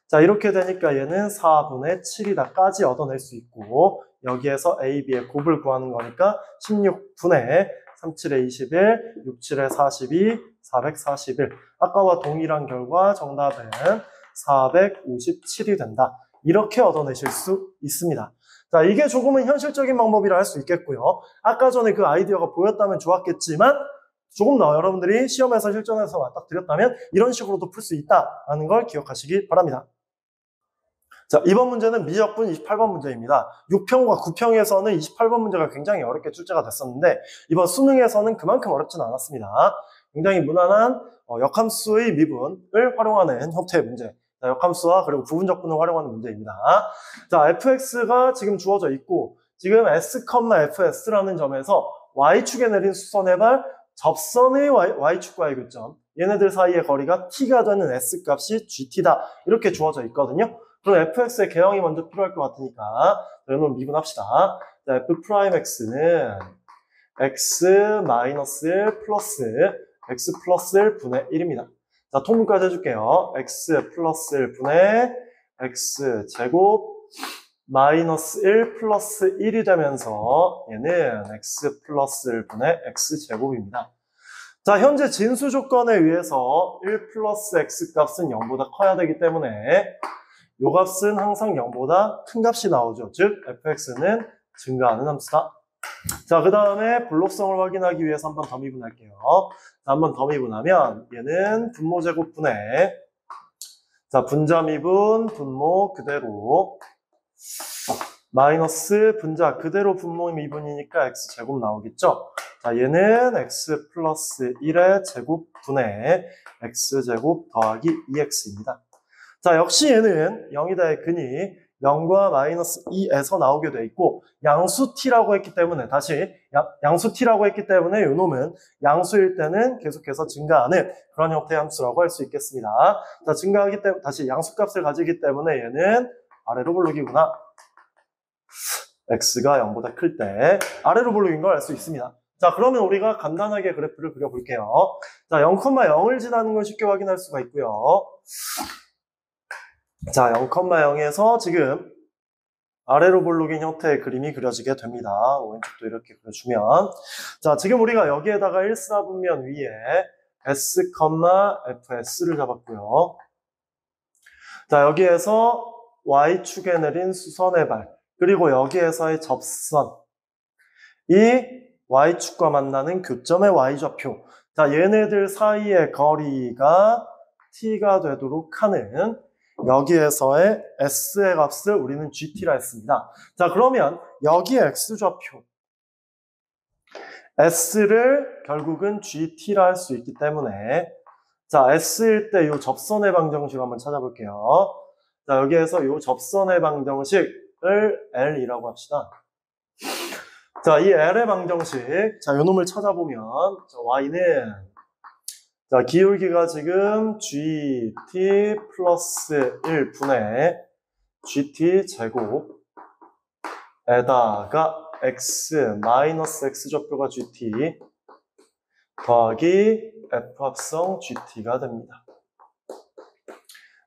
자, 이렇게 되니까 얘는 4분의 7이다까지 얻어낼 수 있고 여기에서 a, b의 곱을 구하는 거니까 16분의 37에 21, 67에 42, 441. 아까와 동일한 결과 정답은 457이 된다. 이렇게 얻어내실 수 있습니다. 자, 이게 조금은 현실적인 방법이라 할 수 있겠고요. 아까 전에 그 아이디어가 보였다면 좋았겠지만 조금 더 여러분들이 시험에서 실전에서 맞닥뜨렸다면 이런 식으로도 풀 수 있다는 걸 기억하시기 바랍니다. 자, 이번 문제는 미적분 28번 문제입니다. 6평과 9평에서는 28번 문제가 굉장히 어렵게 출제가 됐었는데 이번 수능에서는 그만큼 어렵지는 않았습니다. 굉장히 무난한 역함수의 미분을 활용하는 형태의 문제. 자, 역함수와 그리고 부분적분을 활용하는 문제입니다. 자, fx가 지금 주어져 있고 지금 s, fs라는 점에서 y축에 내린 수선의 발 접선의 y축과의 교점 얘네들 사이의 거리가 t가 되는 s값이 gt다 이렇게 주어져 있거든요. 그럼 fx의 개형이 먼저 필요할 것 같으니까 이놈을 미분합시다. 자, f'x는 x 마이너스 1 플러스 x 플러스 1 분의 1입니다. 자, 통분까지 해줄게요. x 플러스 1 분의 x 제곱 마이너스 1 플러스 1이 되면서 얘는 x 플러스 1 분의 x 제곱입니다. 자, 현재 진수 조건에 의해서 1 플러스 x 값은 0보다 커야 되기 때문에 요 값은 항상 0보다 큰 값이 나오죠. 즉 fx는 증가하는 함수다. 자, 그 다음에 블록성을 확인하기 위해서 한 번 더 미분할게요. 자, 한 번 더 미분하면 얘는 분모 제곱분의 자, 분자 미분 분모 그대로 마이너스 분자 그대로 분모 미분이니까 x제곱 나오겠죠. 자, 얘는 x 플러스 1의 제곱분의 x제곱 더하기 2x입니다. 자, 역시 얘는 0이다의 근이 0과 마이너스 2에서 나오게 돼 있고 양수 t라고 했기 때문에 다시 양수 t라고 했기 때문에 요 놈은 양수일 때는 계속해서 증가하는 그런 형태의 함수라고 할 수 있겠습니다. 자, 증가하기 때문에 다시 양수값을 가지기 때문에 얘는 아래로 볼록이구나. x가 0보다 클 때 아래로 볼록인 걸 알 수 있습니다. 자, 그러면 우리가 간단하게 그래프를 그려볼게요. 자, 0,0을 지나는 걸 쉽게 확인할 수가 있고요. 자, 0,0에서 지금 아래로 볼록인 형태의 그림이 그려지게 됩니다. 왼쪽도 이렇게 그려주면 자, 지금 우리가 여기에다가 1사분면 위에 s, fs를 잡았고요. 자, 여기에서 y축에 내린 수선의 발 그리고 여기에서의 접선 이 y축과 만나는 교점의 y좌표 자, 얘네들 사이의 거리가 t가 되도록 하는 여기에서의 s의 값을 우리는 gt라 했습니다. 자, 그러면 여기에 x좌표 s를 결국은 gt라 할 수 있기 때문에 자, s일 때 이 접선의 방정식 한번 찾아볼게요. 자, 여기에서 이 접선의 방정식을 l이라고 합시다. 자, 이 l의 방정식 자, 요 놈을 찾아보면 자, y는 자, 기울기가 지금 gt 플러스 1분의 gt 제곱에다가 x 마이너스 x좌표가 gt 더하기 f 합성 gt가 됩니다.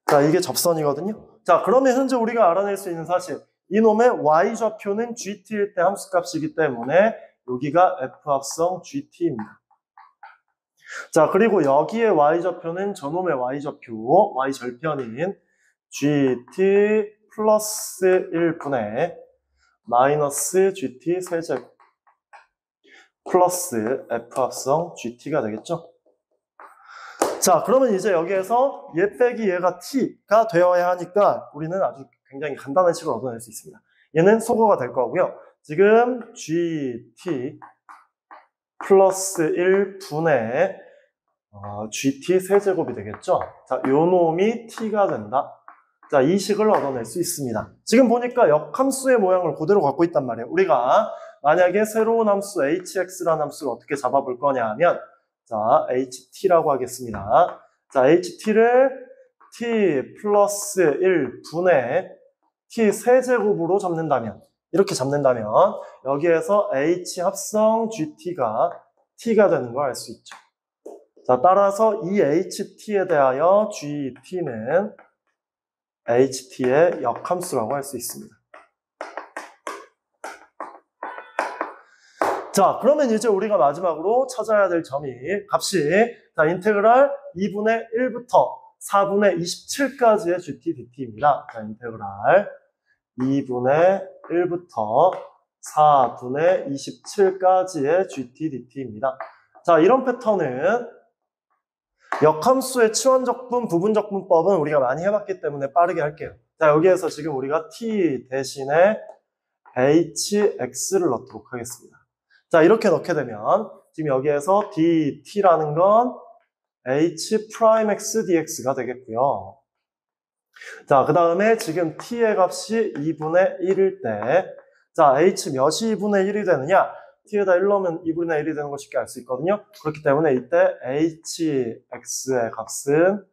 자, 이게 접선이거든요. 자, 그러면 현재 우리가 알아낼 수 있는 사실 이놈의 y좌표는 gt일 때 함수값이기 때문에 여기가 f 합성 gt입니다. 자, 그리고 여기에 y좌표는 저놈의 y좌표, y절편인 gt 플러스 1분의 마이너스 gt 세제곱 플러스 F 합성 GT가 되겠죠? 자, 그러면 이제 여기에서 얘 빼기 얘가 T가 되어야 하니까 우리는 아주 굉장히 간단한 식을 얻어낼 수 있습니다. 얘는 소거가 될 거고요. 지금 GT 플러스 1분의 GT 세제곱이 되겠죠? 자, 요 놈이 T가 된다. 자, 이 식을 얻어낼 수 있습니다. 지금 보니까 역함수의 모양을 그대로 갖고 있단 말이에요. 우리가 만약에 새로운 함수 hx라는 함수를 어떻게 잡아볼 거냐 하면 자, ht라고 하겠습니다. 자, ht를 t 플러스 1분의 t 세제곱으로 잡는다면 이렇게 잡는다면 여기에서 h 합성 gt가 t가 되는 걸 알 수 있죠. 자, 따라서 이 ht에 대하여 gt는 ht의 역함수라고 할 수 있습니다. 자, 그러면 이제 우리가 마지막으로 찾아야 될 점이 값이 자, 인테그랄 2분의 1부터 4분의 27까지의 gt dt입니다. 자, 인테그랄 2분의 1부터 4분의 27까지의 gt dt입니다. 자, 이런 패턴은 역함수의 치환적분, 부분적분법은 우리가 많이 해봤기 때문에 빠르게 할게요. 자, 여기에서 지금 우리가 t 대신에 hx를 넣도록 하겠습니다. 자, 이렇게 넣게 되면 지금 여기에서 dt라는 건 h'x dx가 되겠고요. 자, 그 다음에 지금 t의 값이 2분의 1일 때 자, h 몇이 2분의 1이 되느냐? t에다 1 넣으면 2분의 1이 되는 걸 쉽게 알 수 있거든요. 그렇기 때문에 이때 hx의 값은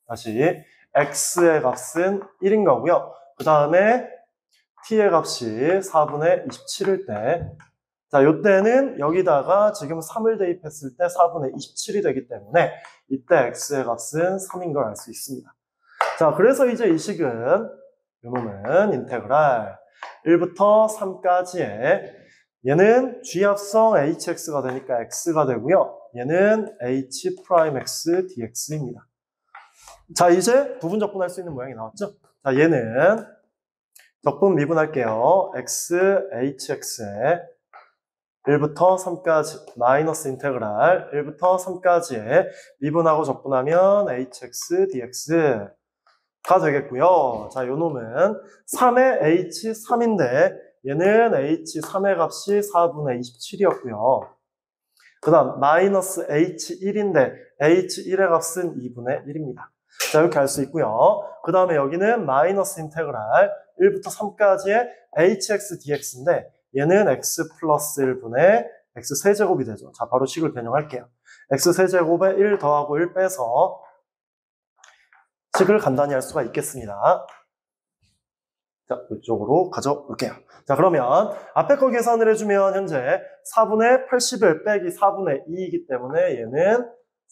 다시 x의 값은 1인 거고요. 그 다음에 t의 값이 4분의 27일 때 자, 요때는 여기다가 지금 3을 대입했을 때 4분의 27이 되기 때문에 이때 x의 값은 3인 걸 알 수 있습니다. 자, 그래서 이제 이 식은 요놈은 인테그랄 1부터 3까지의 얘는 g합성 hx가 되니까 x가 되고요. 얘는 h'x dx입니다. 자, 이제 부분적분 할 수 있는 모양이 나왔죠? 자, 얘는 적분 미분할게요. x, hx에 1부터 3까지 마이너스 인테그랄 1부터 3까지에 미분하고 적분하면 hx dx가 되겠고요. 자, 요 놈은 3의 h3인데 얘는 h3의 값이 4분의 27이었고요. 그 다음 마이너스 h1인데 h1의 값은 2분의 1입니다. 자, 이렇게 알 수 있고요. 그 다음에 여기는 마이너스 인테그랄 1부터 3까지의 hx dx인데 얘는 x 플러스 1분의 x 세제곱이 되죠. 자, 바로 식을 변형할게요. x 세제곱에 1 더하고 1 빼서 식을 간단히 할 수가 있겠습니다. 자, 이쪽으로 가져올게요. 자, 그러면 앞에 거 계산을 해주면 현재 4분의 81 빼기 4분의 2이기 때문에 얘는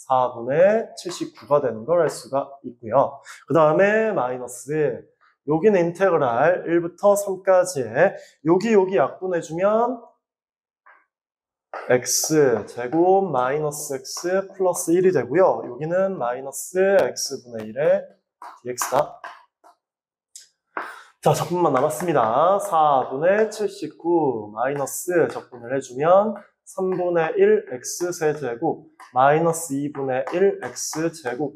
4분의 79가 되는 걸 알 수가 있고요. 그 다음에 마이너스 여기는 인테그랄 1부터 3까지에 여기 약분해주면 x 제곱 마이너스 x 플러스 1이 되고요. 여기는 마이너스 x분의 1의 dx다. 자, 적분만 남았습니다. 4분의 79 마이너스 적분을 해주면 3분의 1 x세제곱 마이너스 2분의 1 x제곱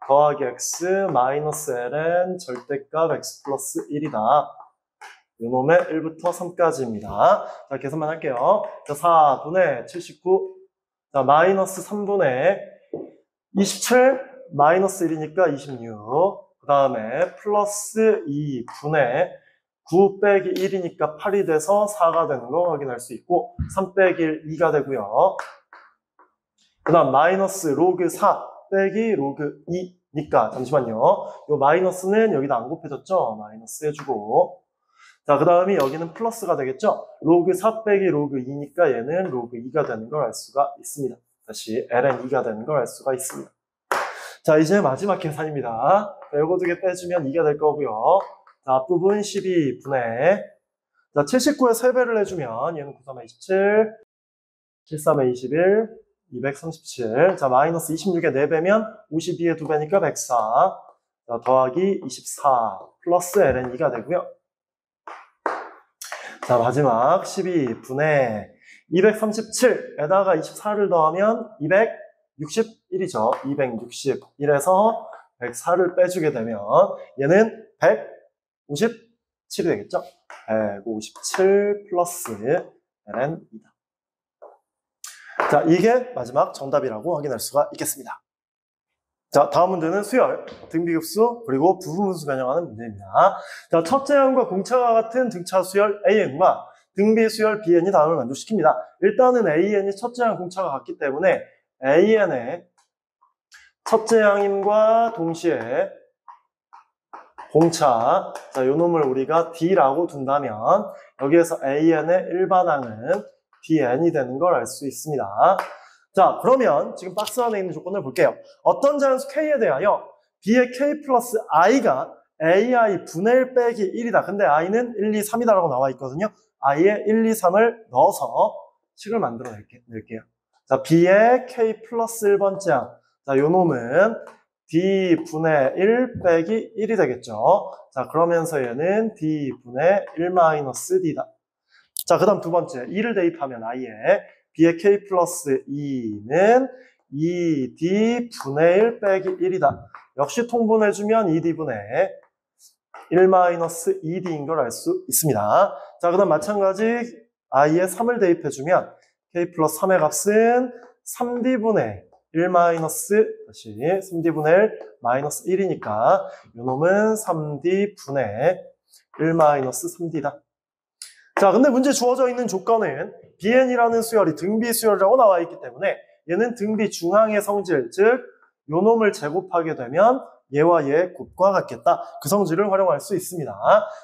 더하기 x 마이너스 ln 절대값 x 플러스 1이다. 요놈의 1부터 3까지입니다. 자, 계산만 할게요. 자, 4분의 79 자, 마이너스 3분의 27 마이너스 1이니까 26 그 다음에 플러스 2분의 9 빼기 1이니까 8이 돼서 4가 되는 거 확인할 수 있고 3 빼기 1, 2가 되고요. 그 다음 마이너스 로그 4 빼기 로그 2니까 잠시만요. 요 마이너스는 여기다 안 곱해졌죠? 마이너스 해주고 자, 그 다음에 여기는 플러스가 되겠죠? 로그 4 빼기 로그 2니까 얘는 로그 2가 되는 걸 알 수가 있습니다. 다시 ln 2가 되는 걸 알 수가 있습니다. 자, 이제 마지막 계산입니다. 자, 요거 두 개 빼주면 2가 될 거고요. 자, 앞부분 12분의 자, 79에 3배를 해주면 얘는 9, 3에 27 7, 3에 21 237 자, 마이너스 26에 4배면 52에 2배니까 104 자, 더하기 24 플러스 ln 2가 되고요. 자, 마지막 12분의 237에다가 24를 더하면 261이죠. 261에서 104를 빼주게 되면 얘는 157이 되겠죠. 157 플러스 ln이다. 자, 이게 마지막 정답이라고 확인할 수가 있겠습니다. 자, 다음 문제는 수열, 등비급수, 그리고 부분분수 변형하는 문제입니다. 자, 첫째 항과 공차가 같은 등차 수열 AN과 등비 수열 BN이 다음을 만족시킵니다. 일단은 AN이 첫째 항 공차가 같기 때문에 AN의 첫째 항임과 동시에 공차, 자, 요 놈을 우리가 D라고 둔다면 여기에서 AN의 일반항은 DN이 되는 걸 알 수 있습니다. 자, 그러면 지금 박스 안에 있는 조건을 볼게요. 어떤 자연수 K에 대하여 B의 K 플러스 I가 AI 분의 1 빼기 1이다. 근데 I는 1, 2, 3이다라고 나와 있거든요. I에 1, 2, 3을 넣어서 식을 만들어 낼게요. 자, B의 K 플러스 1번째 항. 자, 요 놈은 D 분의 1 빼기 1이 되겠죠. 자, 그러면서 얘는 D 분의 1 마이너스 D다. 자, 그 다음 두 번째. 2를 대입하면 I에 B의 K 플러스 2는 2D 분의 1 빼기 1이다. 역시 통분해주면 2D분의 1 마이너스 2D인 걸 알 수 있습니다. 자, 그 다음 마찬가지 I에 3을 대입해주면 K 플러스 3의 값은 3D분의 1 마이너스, 다시 3D분의 1 마이너스 1이니까 요놈은 3D분의 1 마이너스 3D다. 자, 근데 문제 주어져 있는 조건은 BN이라는 수열이 등비 수열이라고 나와 있기 때문에 얘는 등비 중항의 성질, 즉 요놈을 제곱하게 되면 얘와 얘의 곱과 같겠다. 그 성질을 활용할 수 있습니다.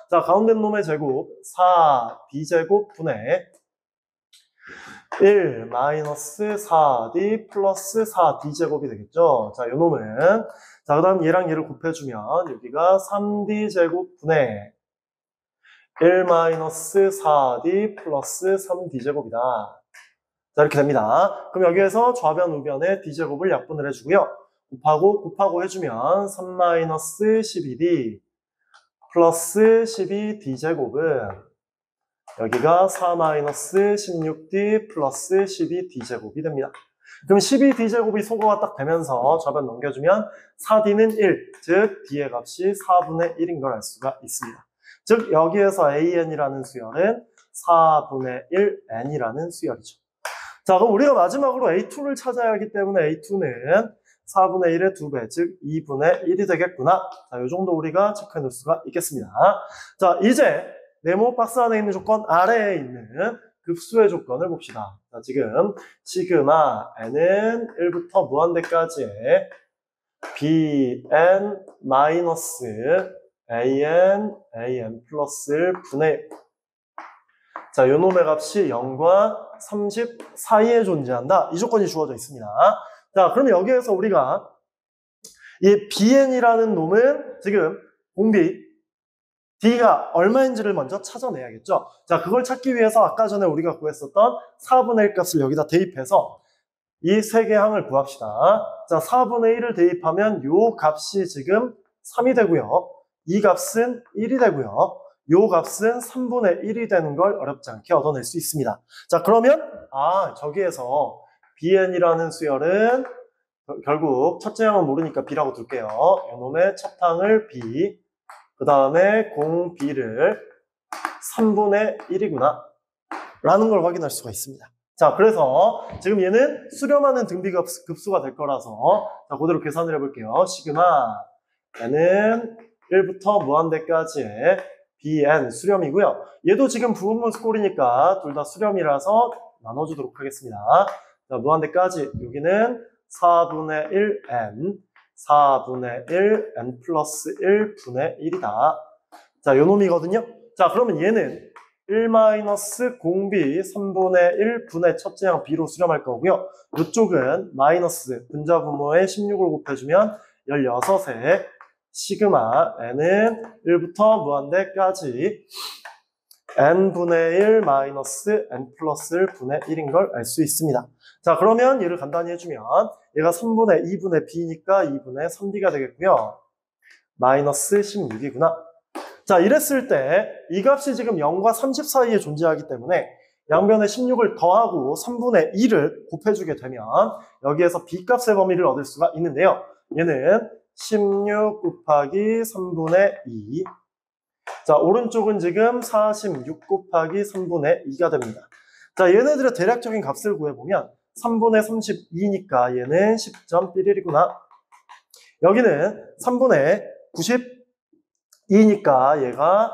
자, 가운데 놈의 제곱 4D제곱 분의 1 마이너스 4D 플러스 4D제곱이 되겠죠. 자, 요놈은 자, 그 다음 얘랑 얘를 곱해주면 여기가 3D제곱 분의 1 마이너스 4D 플러스 3D제곱이다. 자, 이렇게 됩니다. 그럼 여기에서 좌변, 우변의 D제곱을 약분을 해주고요. 곱하고 해주면 3 마이너스 12D 플러스 12D제곱은 여기가 4 마이너스 16D 플러스 12D제곱이 됩니다. 그럼 12D제곱이 소거가 딱 되면서 좌변 넘겨주면 4D는 1, 즉 D의 값이 4분의 1인 걸 알 수가 있습니다. 즉 여기에서 AN이라는 수열은 4분의 1N이라는 수열이죠. 자, 그럼 우리가 마지막으로 A2를 찾아야 하기 때문에 A2는 4분의 1의 2배, 즉 2분의 1이 되겠구나. 자, 이 정도 우리가 체크해 놓을 수가 있겠습니다. 자, 이제 네모 박스 안에 있는 조건 아래에 있는 급수의 조건을 봅시다. 자, 지금 시그마 n은 1부터 무한대까지의 bn 마이너스 an 플러스 1 분의 1. 자, 요 놈의 값이 0과 30 사이에 존재한다. 이 조건이 주어져 있습니다. 자, 그러면 여기에서 우리가 이 bn이라는 놈은 지금 공비 D가 얼마인지를 먼저 찾아내야겠죠. 자, 그걸 찾기 위해서 아까 전에 우리가 구했었던 4분의 1 값을 여기다 대입해서 이 세 개 항을 구합시다. 자, 4분의 1을 대입하면 요 값이 지금 3이 되고요. 이 값은 1이 되고요. 요 값은 3분의 1이 되는 걸 어렵지 않게 얻어낼 수 있습니다. 자, 그러면 저기에서 BN이라는 수열은 결국 첫째 항은 모르니까 B라고 둘게요. 요 놈의 첫 항을 B, 그 다음에 공 B를 3분의 1이구나 라는 걸 확인할 수가 있습니다. 자, 그래서 지금 얘는 수렴하는 등비 급수가 될 거라서 자, 그대로 계산을 해볼게요. 시그마 n은 1부터 무한대까지의 bn 수렴이고요. 얘도 지금 부분분수 꼴이니까 둘 다 수렴이라서 나눠주도록 하겠습니다. 자, 무한대까지 여기는 4분의 1n 4분의 1 n 플러스 1분의 1이다. 자, 요 놈이거든요. 자, 그러면 얘는 1 마이너스 공비 3분의 1 분의 첫째 항 b로 수렴할 거고요. 이쪽은 마이너스 분자분모에 16을 곱해주면 16에 시그마 n은 1부터 무한대까지 n분의 1 마이너스 n 플러스 1분의 1인 걸 알 수 있습니다. 자, 그러면 얘를 간단히 해주면 얘가 3분의 2분의 b니까 2분의 3b가 되겠고요. 마이너스 16이구나. 자, 이랬을 때 이 값이 지금 0과 30 사이에 존재하기 때문에 양변에 16을 더하고 3분의 2를 곱해주게 되면 여기에서 B값의 범위를 얻을 수가 있는데요. 얘는 16 곱하기 3분의 2. 자, 오른쪽은 지금 46 곱하기 3분의 2가 됩니다. 자, 얘네들의 대략적인 값을 구해보면 3분의 32니까 얘는 10.11이구나. 여기는 3분의 92니까 얘가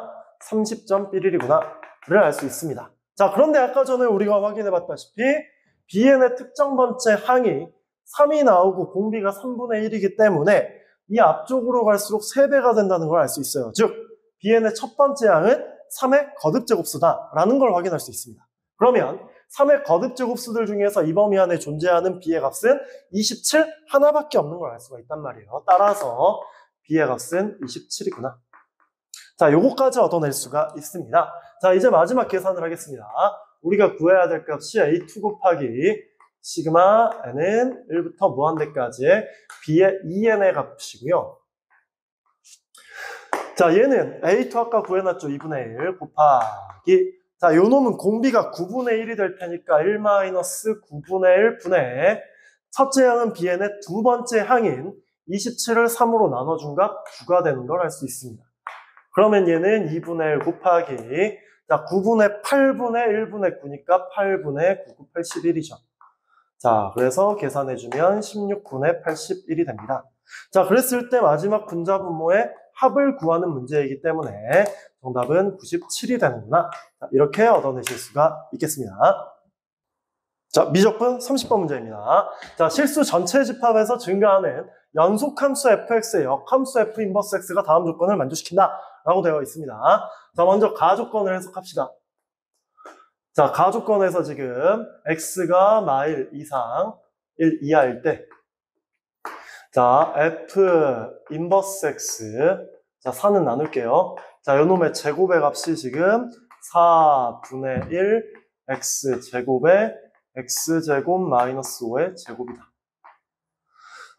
30.11이구나 를 알 수 있습니다. 자, 그런데 아까 전에 우리가 확인해봤다시피 BN의 특정 번째 항이 3이 나오고 공비가 3분의 1이기 때문에 이 앞쪽으로 갈수록 3배가 된다는 걸 알 수 있어요. 즉, BN의 첫 번째 항은 3의 거듭제곱수다 라는 걸 확인할 수 있습니다. 그러면 3의 거듭제곱수들 중에서 이 범위 안에 존재하는 B의 값은 27 하나밖에 없는 걸 알 수가 있단 말이에요. 따라서 B의 값은 27이구나. 자, 요거까지 얻어낼 수가 있습니다. 자, 이제 마지막 계산을 하겠습니다. 우리가 구해야 될 값이 A2 곱하기 시그마 n은 1부터 무한대까지의 B의 2n의 값이고요. 자, 얘는 A2 아까 구해놨죠. 2분의 1 곱하기. 자, 요 놈은 공비가 9분의 1이 될 테니까 1-9분의 1 분의 첫째 항은 Bn의 두 번째 항인 27을 3으로 나눠준 값 9가 되는 걸 알 수 있습니다. 그러면 얘는 2분의 1 곱하기, 자, 9분의 8분의 1분의 9니까 8분의 9, 81이죠. 자, 그래서 계산해주면 16분의 81이 됩니다. 자, 그랬을 때 마지막 분자 분모의 합을 구하는 문제이기 때문에 정답은 97이 되는구나. 자, 이렇게 얻어내실 수가 있겠습니다. 자, 미적분 30번 문제입니다. 자, 실수 전체 집합에서 증가하는 연속함수 fx의 역함수 f 인버스 x가 다음 조건을 만족시킨다 라고 되어 있습니다. 자, 먼저 가조건을 해석합시다. 자, 가조건에서 지금 x가 마일 이상 1 이하일 때, 자, f 인버스 x, 자, 4는 나눌게요. 자, 요놈의 제곱의 값이 지금 4분의 1 x제곱의 x제곱 마이너스 5의 제곱이다.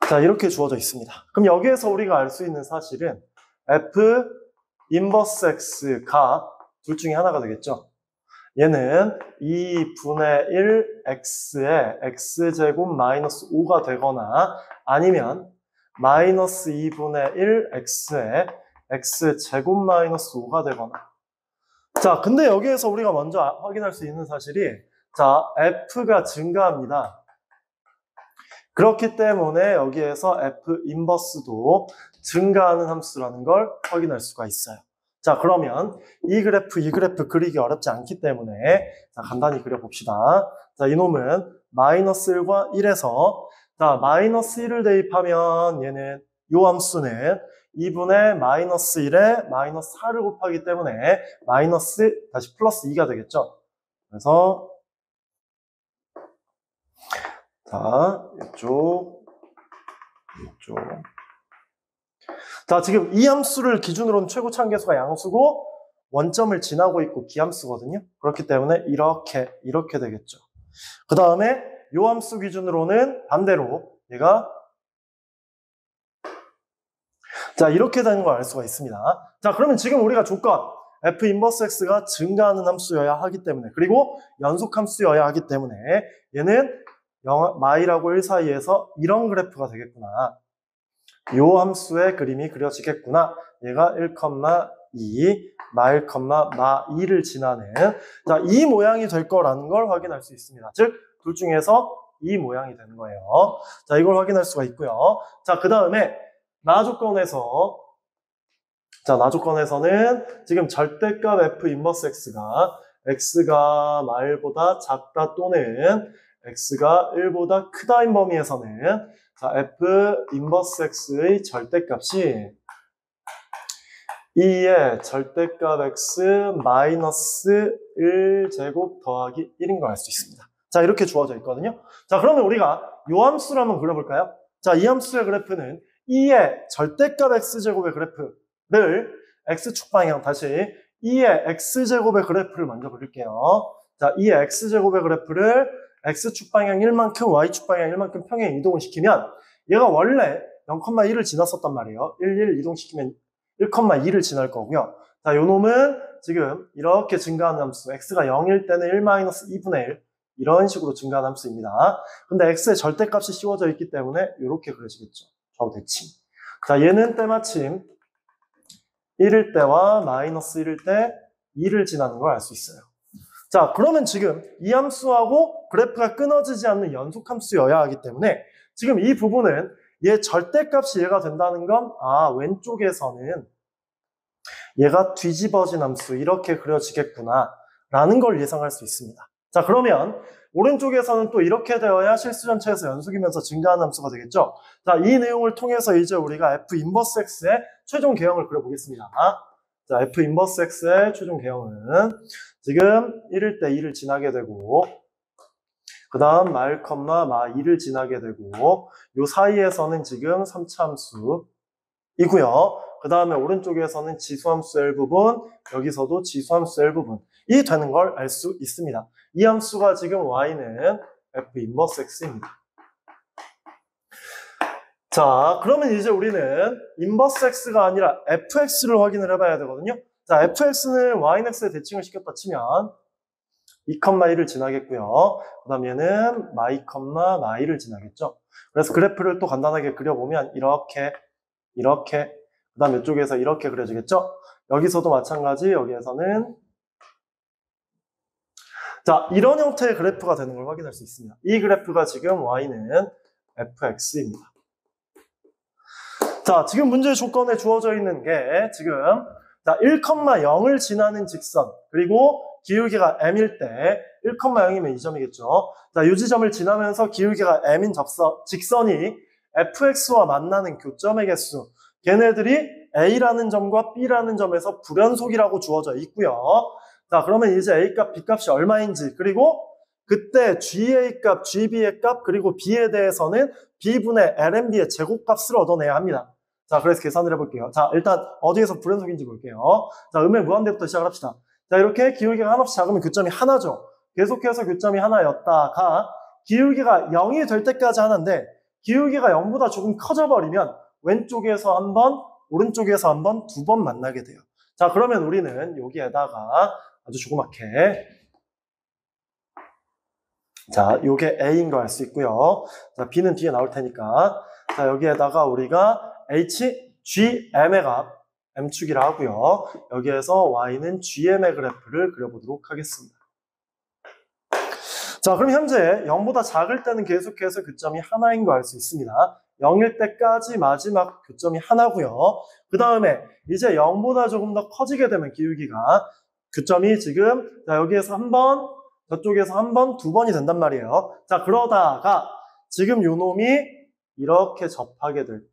자, 이렇게 주어져 있습니다. 그럼 여기에서 우리가 알 수 있는 사실은 f 인버스 x가 둘 중에 하나가 되겠죠. 얘는 2분의 1 x의 x제곱 마이너스 5가 되거나 아니면 마이너스 2분의 1 x의 x제곱 마이너스 5가 되거나. 자, 근데 여기에서 우리가 먼저 확인할 수 있는 사실이, 자, f가 증가합니다. 그렇기 때문에 여기에서 f 인버스도 증가하는 함수라는 걸 확인할 수가 있어요. 자, 그러면 이 그래프 그리기 어렵지 않기 때문에 자, 간단히 그려봅시다. 자, 이놈은 마이너스 1과 1에서 자, 마이너스 1을 대입하면 얘는 요 함수는 2분의 마이너스 1에 마이너스 4를 곱하기 때문에 마이너스 다시 플러스 2가 되겠죠. 그래서 자, 이쪽. 자, 지금 이 함수를 기준으로는 최고차항 계수가 양수고 원점을 지나고 있고 기함수거든요. 그렇기 때문에 이렇게 되겠죠. 그 다음에 요 함수 기준으로는 반대로 얘가 자, 이렇게 되는 걸 알 수가 있습니다. 자, 그러면 지금 우리가 조건 f 인버스 x가 증가하는 함수여야 하기 때문에, 그리고 연속 함수여야 하기 때문에 얘는 마이라고 1 사이에서 이런 그래프가 되겠구나. 요 함수의 그림이 그려지겠구나. 얘가 1,2, 마1, 마2를 지나는, 자, 이 모양이 될 거라는 걸 확인할 수 있습니다. 즉, 둘 중에서 이 모양이 되는 거예요. 자, 이걸 확인할 수가 있고요. 자, 그 다음에 나조건에서, 자, 나조건에서는 지금 절대값 f 인버스 x가 마일보다 작다 또는 x가 1보다 크다인 범위에서는 자, f 인버스 x의 절대값이 2의 절대값 x 마이너스 1제곱 더하기 1인 걸 알 수 있습니다. 자, 이렇게 주어져 있거든요. 자, 그러면 우리가 요 함수를 한번 그려볼까요? 자, 이 함수의 그래프는 2의 절대값 x제곱의 그래프를 x축 방향, 다시 2의 x제곱의 그래프를 먼저 그릴게요. 자, 2의 x제곱의 그래프를 x축 방향 1만큼, y축 방향 1만큼 평행 이동을 시키면 얘가 원래 0,1을 지났었단 말이에요. 1 이동시키면 1,2를 지날 거고요. 자, 요 놈은 지금 이렇게 증가하는 함수, x가 0일 때는 1-2분의 1 이런 식으로 증가하는 함수입니다. 근데 x의 절대값이 씌워져 있기 때문에 이렇게 그려지겠죠. 좌우 대칭. 자, 얘는 때마침 1일 때와 -1일 때 2를 지나는 걸 알 수 있어요. 자, 그러면 지금 이 함수하고 그래프가 끊어지지 않는 연속함수여야 하기 때문에 지금 이 부분은 얘 절대값이 얘가 된다는 건 왼쪽에서는 얘가 뒤집어진 함수 이렇게 그려지겠구나 라는 걸 예상할 수 있습니다. 자, 그러면 오른쪽에서는 또 이렇게 되어야 실수 전체에서 연속이면서 증가하는 함수가 되겠죠. 자, 이 내용을 통해서 이제 우리가 F 인버스 X의 최종 개형을 그려보겠습니다. 자, F 인버스 X의 최종 개형은 지금 1일 때 2를 지나게 되고 그 다음 말, 마 2를 지나게 되고 요 사이에서는 지금 3차 함수이고요. 그 다음에 오른쪽에서는 지수함수 L 부분, 여기서도 지수함수 L 부분이 되는 걸 알 수 있습니다. 이 함수가 지금 y는 F 인버스 X입니다. 자, 그러면 이제 우리는 인버스 X가 아니라 fx를 확인을 해봐야 되거든요. 자, fx는 y는 x에 대칭을 시켰다 치면 2,1을 지나겠고요. 그 다음 얘는 y,2를 지나겠죠. 그래서 그래프를 또 간단하게 그려보면 이렇게 그 다음 이쪽에서 이렇게 그려지겠죠. 여기서도 마찬가지, 여기에서는 자, 이런 형태의 그래프가 되는 걸 확인할 수 있습니다. 이 그래프가 지금 y는 fx입니다. 자, 지금 문제 조건에 주어져 있는 게 지금 자, 1,0을 지나는 직선 그리고 기울기가 m일 때 1,0이면 이 점이겠죠. 자, 이 지점을 지나면서 기울기가 m인 직선이 fx와 만나는 교점의 개수 걔네들이 a라는 점과 b라는 점에서 불연속이라고 주어져 있고요. 자, 그러면 이제 a값, b값이 얼마인지 그리고 그때 GA값, GB의 값, 그리고 B에 대해서는 B분의 LNB의 제곱값을 얻어내야 합니다. 자, 그래서 계산을 해볼게요. 자, 일단 어디에서 불연속인지 볼게요. 자, 음의 무한대부터 시작을 합시다. 자, 이렇게 기울기가 한없이 작으면 교점이 하나죠. 계속해서 교점이 하나였다가 기울기가 0이 될 때까지 하나인데 기울기가 0보다 조금 커져버리면 왼쪽에서 한 번, 오른쪽에서 한 번, 두 번 만나게 돼요. 자, 그러면 우리는 여기에다가 아주 조그맣게 자, 요게 A인 거 알 수 있고요. 자, B는 뒤에 나올 테니까. 자, 여기에다가 우리가 HGM의 값, M축이라 하고요. 여기에서 Y는 GM의 그래프를 그려보도록 하겠습니다. 자, 그럼 현재 0보다 작을 때는 계속해서 교점이 하나인 거 알 수 있습니다. 0일 때까지 마지막 교점이 하나고요. 그 다음에 이제 0보다 조금 더 커지게 되면 기울기가 교점이 지금 자, 여기에서 한 번, 저쪽에서 한 번, 두 번이 된단 말이에요. 자, 그러다가 지금 요 놈이 이렇게 접하게 될 때,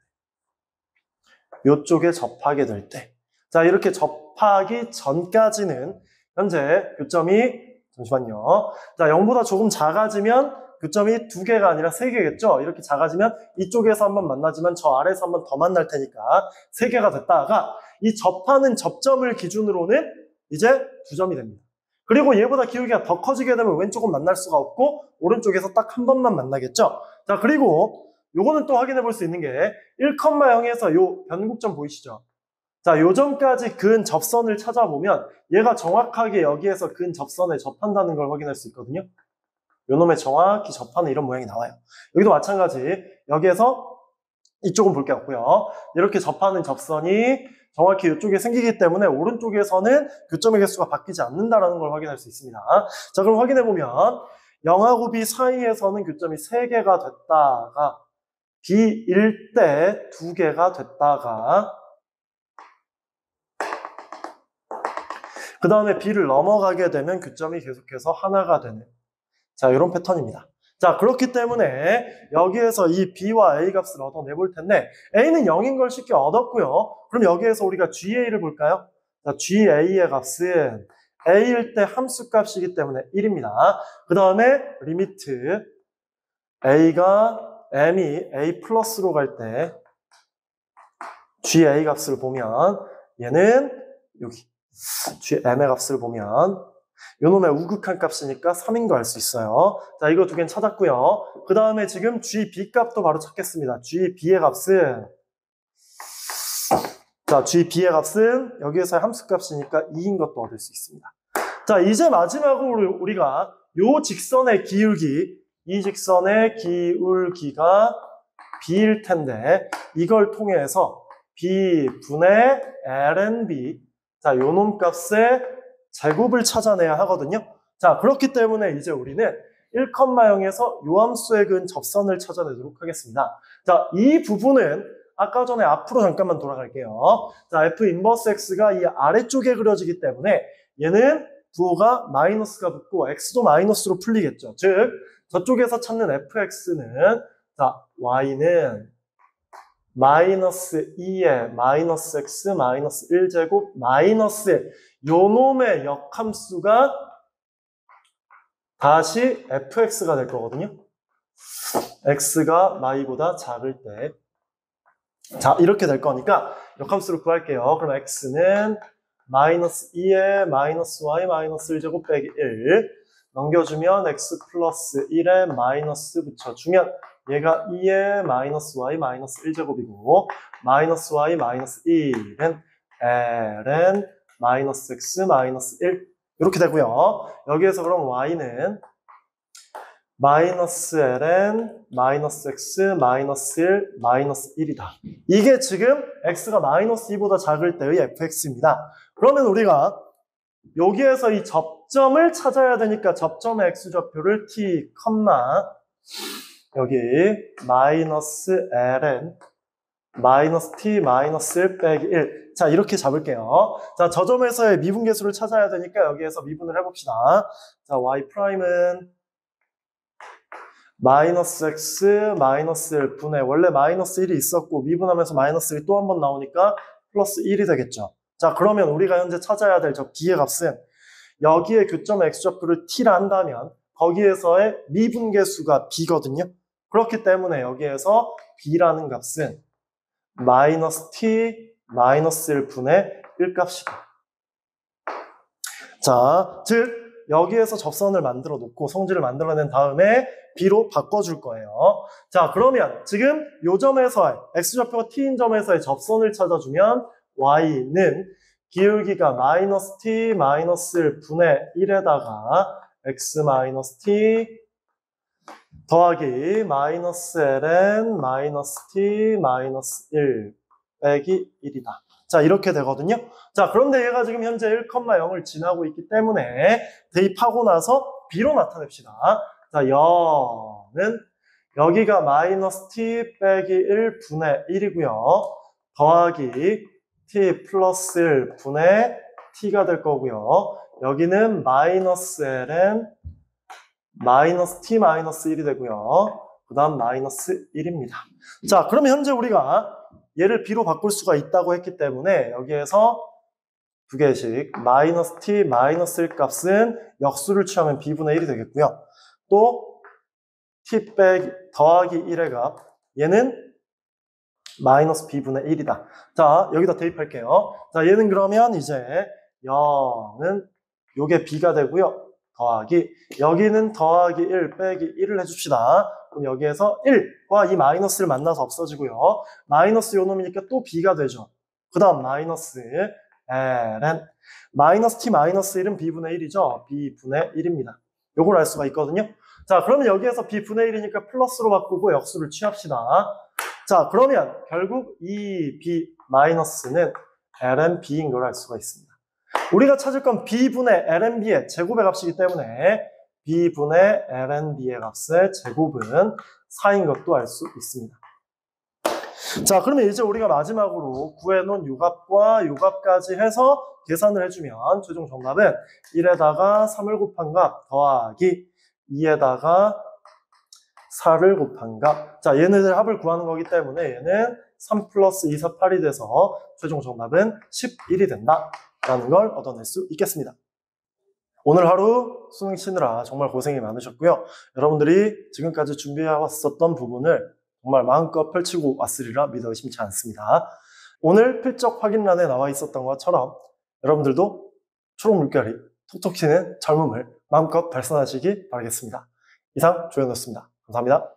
요쪽에 접하게 될 때, 자, 이렇게 접하기 전까지는 현재 교점이, 잠시만요. 자, 0보다 조금 작아지면 교점이 두 개가 아니라 세 개겠죠? 이렇게 작아지면 이쪽에서 한번 만나지만 저 아래에서 한번 더 만날 테니까 세 개가 됐다가 이 접하는 접점을 기준으로는 이제 두 점이 됩니다. 그리고 얘보다 기울기가 더 커지게 되면 왼쪽은 만날 수가 없고 오른쪽에서 딱 한 번만 만나겠죠. 자, 그리고 요거는 또 확인해 볼 수 있는 게 1,0에서 요 변곡점 보이시죠? 자, 요 점까지 근 접선을 찾아보면 얘가 정확하게 여기에서 근 접선에 접한다는 걸 확인할 수 있거든요. 요 놈에 정확히 접하는 이런 모양이 나와요. 여기도 마찬가지 여기에서 이쪽은 볼 게 없고요. 이렇게 접하는 접선이 정확히 이쪽에 생기기 때문에 오른쪽에서는 교점의 개수가 바뀌지 않는다는 걸 확인할 수 있습니다. 자, 그럼 확인해보면 0하고 B 사이에서는 교점이 3개가 됐다가 B일 때 2개가 됐다가 그 다음에 B를 넘어가게 되면 교점이 계속해서 하나가 되는 자, 이런 패턴입니다. 자, 그렇기 때문에 여기에서 이 B와 A 값을 얻어내볼 텐데 A는 0인 걸 쉽게 얻었고요. 그럼 여기에서 우리가 GA를 볼까요? 자, GA의 값은 A일 때 함수 값이기 때문에 1입니다. 그 다음에 리미트 M이 A 플러스로 갈 때 GA 값을 보면 얘는 여기 GM의 값을 보면 요 놈의 우극한 값이니까 3인 거 알 수 있어요. 자, 이거 두 개는 찾았고요. 그 다음에 지금 GB 값도 바로 찾겠습니다. GB의 값은 자, GB의 값은 여기에서의 함수값이니까 2인 것도 얻을 수 있습니다. 자, 이제 마지막으로 우리가 요 직선의 기울기, 이 직선의 기울기가 B일 텐데 이걸 통해서 B분의 LNB, 자, 요 놈 값의 제곱을 찾아내야 하거든요. 자, 그렇기 때문에 이제 우리는 1,0에서 요 함수에 근 접선을 찾아내도록 하겠습니다. 자, 이 부분은 아까 전에 앞으로 잠깐만 돌아갈게요. 자, F 인버스 X가 이 아래쪽에 그려지기 때문에 얘는 부호가 마이너스가 붙고 X도 마이너스로 풀리겠죠. 즉, 저쪽에서 찾는 FX는 자, Y는 마이너스 2에 마이너스 X 마이너스 1제곱 마이너스 요 놈의 역함수가 다시 fx가 될 거거든요. x가 y보다 작을 때. 자, 이렇게 될 거니까 역함수를 구할게요. 그럼 x는 마이너스 2에 마이너스 y 마이너스 1제곱 빼기 1 넘겨주면 x 플러스 1에 마이너스 붙여주면 얘가 2에 마이너스 y 마이너스 1제곱이고 마이너스 y 마이너스 1은 ln 마이너스 x 마이너스 1 이렇게 되고요. 여기에서 그럼 y는 마이너스 ln 마이너스 x 마이너스 1 마이너스 1이다. 이게 지금 x가 마이너스 2보다 작을 때의 fx입니다. 그러면 우리가 여기에서 이 접점을 찾아야 되니까 접점의 x좌표를 t, 여기 마이너스 ln 마이너스 t 마이너스 1 빼기 1. 자, 이렇게 잡을게요. 자, 저 점에서의 미분계수를 찾아야 되니까 여기에서 미분을 해봅시다. 자, y 프라임은 마이너스 x 마이너스 1 분의 원래 마이너스 1이 있었고 미분하면서 마이너스 1이 또 한 번 나오니까 플러스 1이 되겠죠. 자, 그러면 우리가 현재 찾아야 될 저 b의 값은 여기에 교점의 x좌표를 t라 한다면 거기에서의 미분계수가 b거든요. 그렇기 때문에 여기에서 b라는 값은 마이너스 t 마이너스 1 분의 1 값이다. 자, 즉 여기에서 접선을 만들어 놓고 성질을 만들어낸 다음에 b로 바꿔줄 거예요. 자, 그러면 지금 요 점에서의 x좌표가 t인 점에서의 접선을 찾아주면 y는 기울기가 마이너스 t 마이너스 1 분의 1에다가 x 마이너스 t 더하기 마이너스 ln 마이너스 t 마이너스 1 빼기 1이다. 자, 이렇게 되거든요. 자, 그런데 얘가 지금 현재 1,0을 지나고 있기 때문에 대입하고 나서 b로 나타냅시다. 자, 0은 여기가 마이너스 t 빼기 1 분의 1이고요. 더하기 t 플러스 1 분의 t가 될 거고요. 여기는 마이너스 ln 마이너스 t 마이너스 1이 되고요. 그 다음 마이너스 1입니다. 자, 그러면 현재 우리가 얘를 b로 바꿀 수가 있다고 했기 때문에 여기에서 두 개씩 마이너스 t 마이너스 1 값은 역수를 취하면 b분의 1이 되겠고요. 또 t 빼기 더하기 1의 값 얘는 마이너스 b분의 1이다. 자, 여기다 대입할게요. 자, 얘는 그러면 이제 0은 요게 b가 되고요. 더하기 여기는 더하기 1 빼기 1을 해줍시다. 그럼 여기에서 1과 이 마이너스를 만나서 없어지고요. 마이너스 요 놈이니까 또 b가 되죠. 그 다음 마이너스 ln 마이너스 t 마이너스 1은 b분의 1이죠. b분의 1입니다. 요걸 알 수가 있거든요. 자, 그러면 여기에서 b분의 1이니까 플러스로 바꾸고 역수를 취합시다. 자, 그러면 결국 이 b 마이너스는 ln b인 걸 알 수가 있습니다. 우리가 찾을 건 b분의 lnb의 제곱의 값이기 때문에 b분의 lnb의 값의 제곱은 4인 것도 알 수 있습니다. 자, 그러면 이제 우리가 마지막으로 구해놓은 요 값과 요 값까지 해서 계산을 해주면 최종 정답은 1에다가 3을 곱한 값 더하기 2에다가 4를 곱한 값. 자, 얘네들 합을 구하는 거기 때문에 얘는 3 플러스 2, 4, 8이 돼서 최종 정답은 11이 된다 라는 걸 얻어낼 수 있겠습니다. 오늘 하루 수능 치느라 정말 고생이 많으셨고요. 여러분들이 지금까지 준비해왔었던 부분을 정말 마음껏 펼치고 왔으리라 믿어 의심치 않습니다. 오늘 필적 확인란에 나와 있었던 것처럼 여러분들도 초록 물결이 톡톡 튀는 젊음을 마음껏 발산하시기 바라겠습니다. 이상 조현우였습니다. 감사합니다.